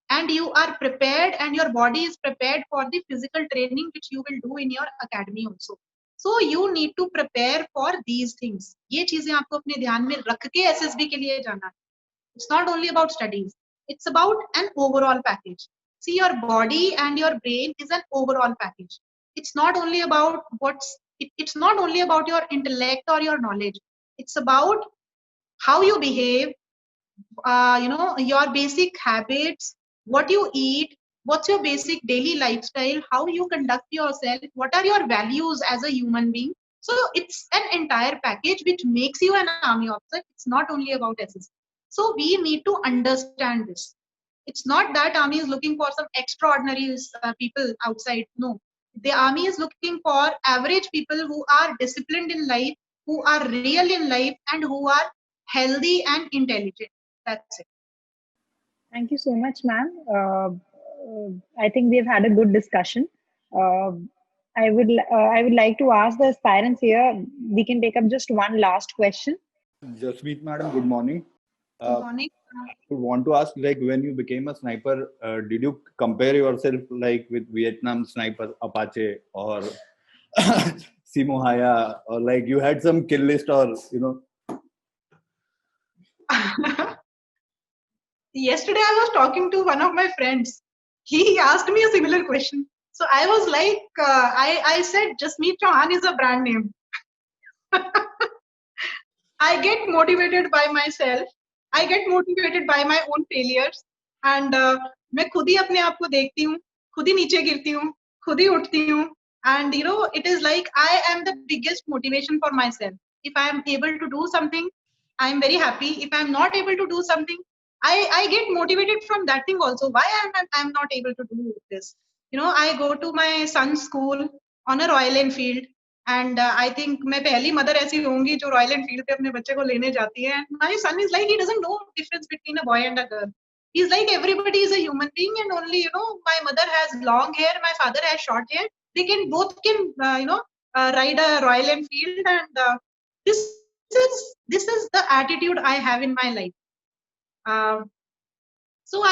[SPEAKER 3] And you are prepared, and your body is prepared for the physical training which you will do in your academy also. So you need to prepare for these things. ये चीजें आपको अपने ध्यान में रख के SSB के लिए जाना है. It's not only about studies. It's about an overall package. See, your body and your brain is an overall package. It's not only about it's not only about your intellect or your knowledge. It's about how you behave, your basic habits, what you eat, what's your basic daily lifestyle, how you conduct yourself, what are your values as a human being. So it's an entire package which makes you an army officer. It's not only about SSB. So we need to understand this. It's not that army is looking for some extraordinary people outside. No, the army is looking for average people who are disciplined in life, who are real in life, and who are healthy and intelligent. That's it.
[SPEAKER 2] Thank you so much, ma'am. I think we've had a good discussion. I would like to ask the aspirants here. We can take up just one last question.
[SPEAKER 5] Jasmeet madam, good morning.
[SPEAKER 3] Good morning.
[SPEAKER 5] I want to ask, like, when you became a sniper, did you compare yourself like with Vietnam sniper Apache or Simo Haya, or like you had some kill list, or
[SPEAKER 3] Yesterday I was talking to one of my friends. He asked me a similar question. So I was like, I said, Jasmeet Chauhan is a brand name. I get motivated by myself. I get motivated by my own failures. And मैं खुद ही अपने आप को देखती हूँ, खुद ही नीचे गिरती हूँ, खुद ही उठती हूँ. And it is like I am the biggest motivation for myself. If I am able to do something, I am very happy. If I am not able to do something, I get motivated from that thing also. Why I'm not able to do this? I go to my son's school on a Royal Enfield, and I think मैं पहली mother ऐसी होंगी जो Royal Enfield पे अपने बच्चे को लेने जाती है. And my son is like, he doesn't know difference between a boy and a girl. He's like, everybody is a human being, and only my mother has long hair, my father has short hair. They can both ride a Royal Enfield, and this is the attitude I have in my life. So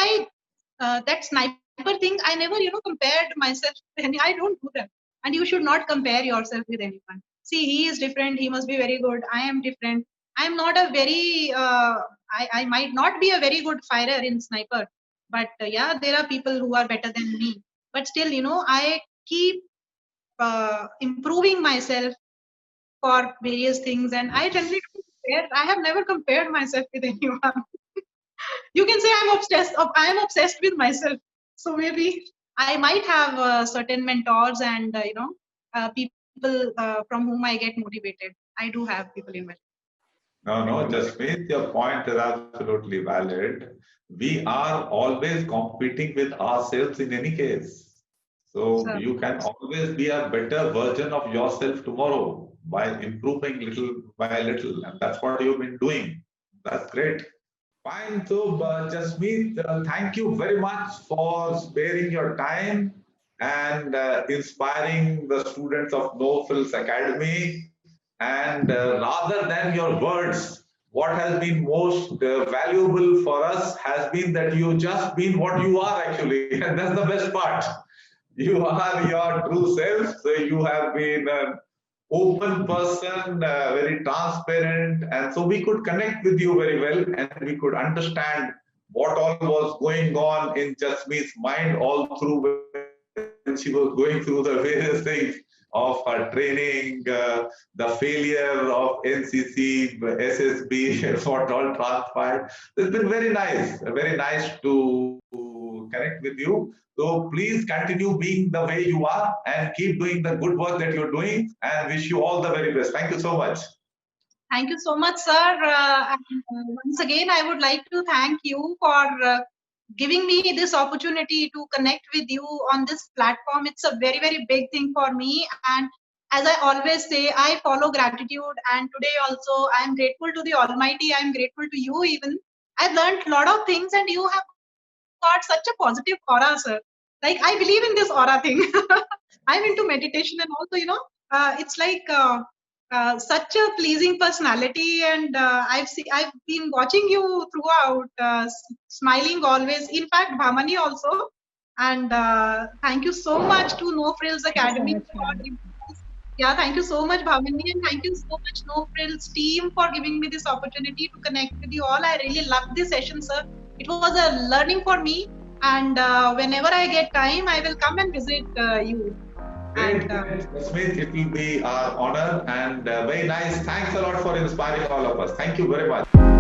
[SPEAKER 3] that sniper thing, I never compared myself with any. I don't do that, and you should not compare yourself with anyone. See, he is different, he must be very good. I am different. I am not a very I might not be a very good firer in sniper, but yeah, there are people who are better than me. But still, I keep improving myself for various things, and I generally don't compare. I have never compared myself with anyone. You can say I am obsessed with myself. So maybe I might have certain mentors and people from whom I get motivated. I do have people in my life.
[SPEAKER 4] No, Jasmeet, your point is absolutely valid. We are always competing with ourselves in any case. So
[SPEAKER 3] Sure.
[SPEAKER 4] you can always be a better version of yourself tomorrow by improving little by little. And that's what you've been doing. That's great. Fine. So, Jasmeet, thank you very much for sparing your time and inspiring the students of No Frills Academy. And rather than your words, what has been most valuable for us has been that you've just been what you are actually. And that's the best part. You are your true self. So you have been an open person, very transparent. And so we could connect with you very well, and we could understand what all was going on in Jasmeet's mind all through when when she was going through the various things of her training, the failure of NCC, SSB, what all transpired. It's been very nice to connect with you. So please continue being the way you are and keep doing the good work that you're doing, and wish you all the very best. Thank you so much.
[SPEAKER 3] Thank you so much, sir. Once again, I would like to thank you for giving me this opportunity to connect with you on this platform. It's a very, very big thing for me. And as I always say, I follow gratitude. And today also, I am grateful to the Almighty. I am grateful to you even. I've learned a lot of things, and you have got such a positive aura, sir. Like, I believe in this aura thing. I'm into meditation, and also, it's like such a pleasing personality, and I've been watching you throughout, smiling always. In fact, Bhamani also. And thank you so much to No Frills Academy. Yeah, thank you so much, Bhamani, and thank you so much, No Frills team, for giving me this opportunity to connect with you all. I really loved this session, sir. It was a learning for me, and whenever I get time, I will come and visit you.
[SPEAKER 4] Great. Smith, it will be our honor, and very nice. Thanks a lot for inspiring all of us. Thank you very much.